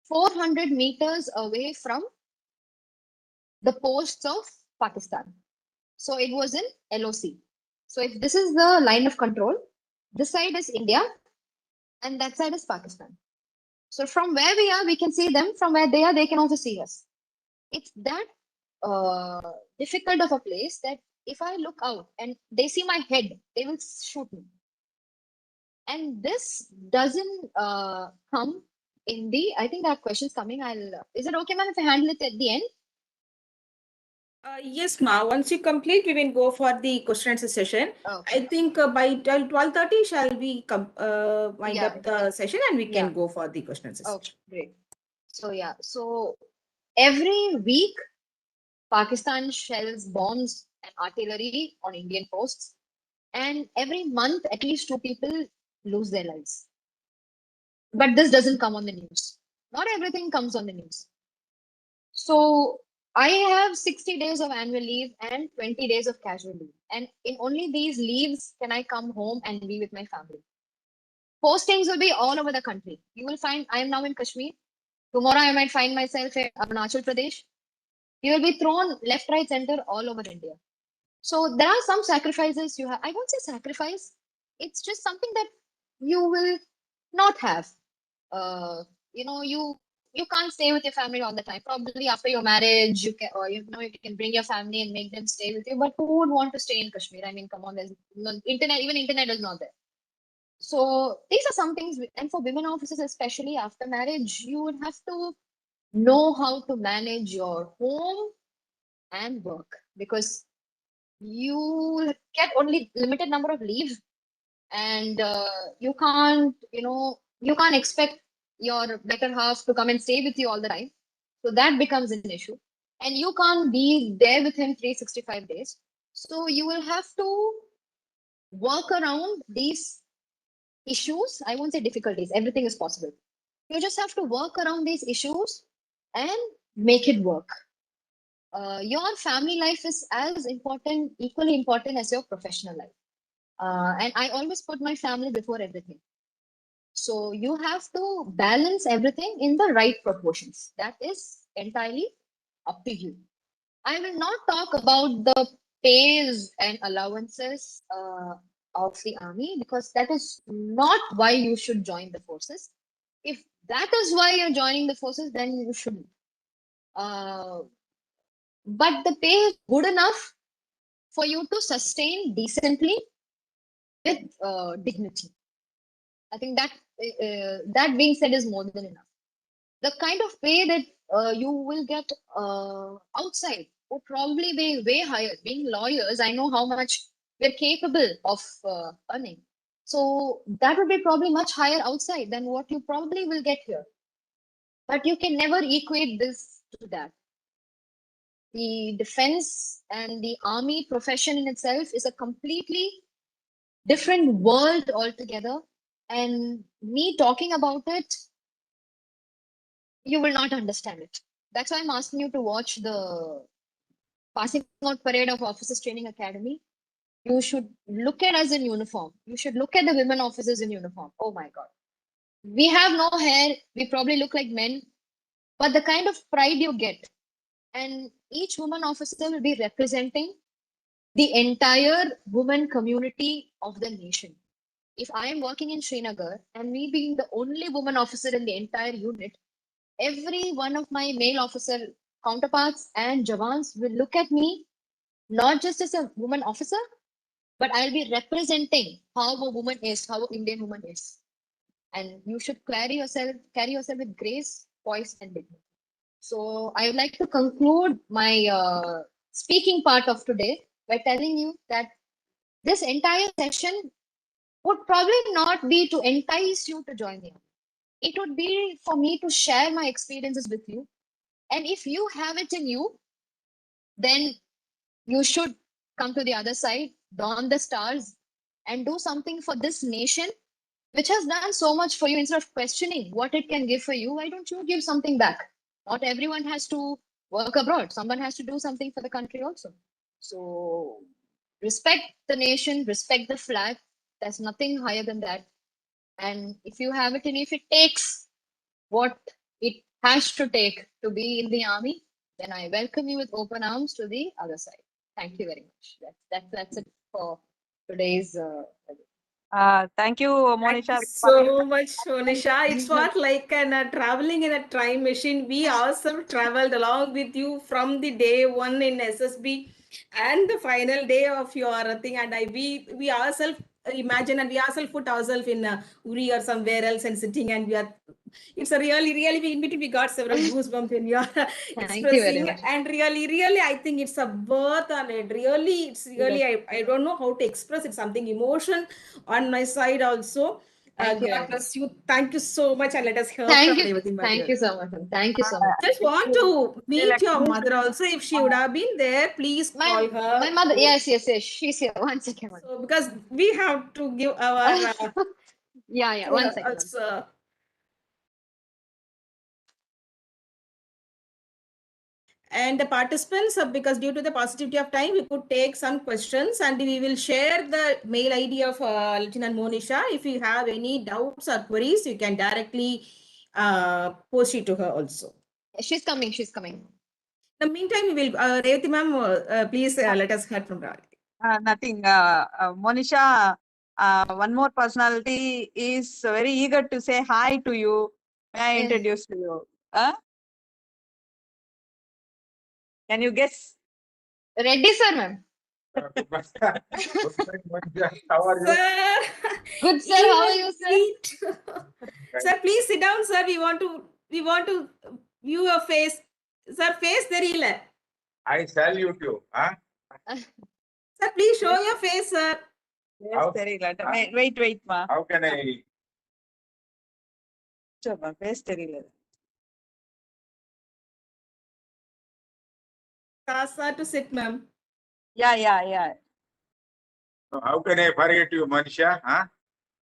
400 meters away from the coasts of Pakistan. So it was in LOC. So if this is the line of control, this side is India, and that side is Pakistan. So from where we are, we can see them. From where they are, they can also see us. It's that difficult of a place that if I look out and they see my head, they will shoot me. And this doesn't come in the, I think there are questions coming. Is it okay, ma'am, if I handle it at the end? Yes, Ma. Once you complete, we will go for the question answer session. Okay. I think by 12:30 shall we wind Yeah, up the session and we can yeah. go for the question answer Okay, session. great. So yeah, so every week Pakistan shells bombs and artillery on Indian coasts, and every month at least 2 people lose their lives. But this doesn't come on the news. Not everything comes on the news. So I have 60 days of annual leave and 20 days of casual leave. And in only these leaves can I come home and be with my family. Postings will be all over the country. You will find I am now in Kashmir. Tomorrow I might find myself in Arunachal Pradesh. You will be thrown left, right, center all over India. So there are some sacrifices you have. I won't say sacrifice. It's just something that you will not have. Uh, you can't stay with your family all the time. Probably after your marriage, you can, or you can bring your family and make them stay with you. But who would want to stay in Kashmir? I mean, come on, there's no internet. Even internet is not there. So these are some things, and for women officers, especially after marriage, you would have to know how to manage your home and work because you get only limited number of leave, and you can't expect your better half to come and stay with you all the time. So that becomes an issue, and you can't be there with him 365 days. So you will have to work around these issues. I won't say difficulties, everything is possible. You just have to work around these issues and make it work. Your family life is as important, equally important as your professional life. And I always put my family before everything. So you have to balance everything in the right proportions. That is entirely up to you. I will not talk about the pays and allowances of the army because that is not why you should join the forces. If that is why you're joining the forces, then you shouldn't. Uh, but the pay is good enough for you to sustain decently with dignity. I think that being said is more than enough. The kind of pay that you will get outside would probably be way higher. Being lawyers, I know how much we're capable of earning. So that would be probably much higher outside than what you probably will get here. But you can never equate this to that. The defense and the army profession in itself is a completely different world altogether. And me talking about it, you will not understand it. That's why I'm asking you to watch the passing out parade of Officers Training Academy. You should look at us in uniform. You should look at the women officers in uniform. Oh my God. We have no hair. We probably look like men, but the kind of pride you get, and each woman officer will be representing the entire women community of the nation. If I am working in Srinagar and me being the only woman officer in the entire unit, every one of my male officer counterparts and Jawans will look at me not just as a woman officer, but I'll be representing how a woman is, how an Indian woman is. And you should carry yourself with grace, poise, and dignity. So I would like to conclude my speaking part of today by telling you that this entire session would probably not be to entice you to join the army. It would be for me to share my experiences with you. And if you have it in you, then you should come to the other side, don the stars, and do something for this nation, which has done so much for you. Instead of questioning what it can give for you, why don't you give something back? Not everyone has to work abroad. Someone has to do something for the country also. So respect the nation, respect the flag. There's nothing higher than that. And if you have it, and if it takes what it has to take to be in the army, then I welcome you with open arms to the other side. Thank you very much. That's it for today's. Thank you, Thank Monisha. you so much, Monisha. It's what like an traveling in a time machine. We also traveled along with you from the day one in SSB and the final day of your thing. And we ourselves imagine and we ourselves put ourselves in Uri or somewhere else and sitting and we are. It's a really we in between we got several goosebumps when you are Thank you very expressing much. and really I think it's a birth on it. Really, it's really I don't know how to express it. Something emotion on my side also. Thank you very God much. bless you. Thank you so much, and let us hear Thank from you. Revati Ma'am. Thank you so much. Thank you so much. Just want to meet your Lakshmi. mother also. If she would have been there, please call her. My mother, yes, she's here. 1 second. So because we have to give our Yeah, 1 second. and the participants, because due to the paucity of time, we could take some questions and we will share the mail ID of Lieutenant Monisha. If you have any doubts or queries, you can directly post it to her also. She's coming. In the meantime, we will, Revati ma'am, please let us hear from Revati. Nothing. Monisha, one more personality is very eager to say hi to you. May I Yes. introduce to you? Can you guess? Reddy sir, ma'am. How are you? Sir, Good sir, how are you, sir? sweet. Sir, please sit down, sir. We want to view your face. Sir, face there. I salute you. Huh? Sir, please show your face, sir. Yes, How- wait, ma. How can I? Sure, ma. Face தெரியல. Sir, to sit, ma'am. Yeah. How can I forget you, Manisha? Huh?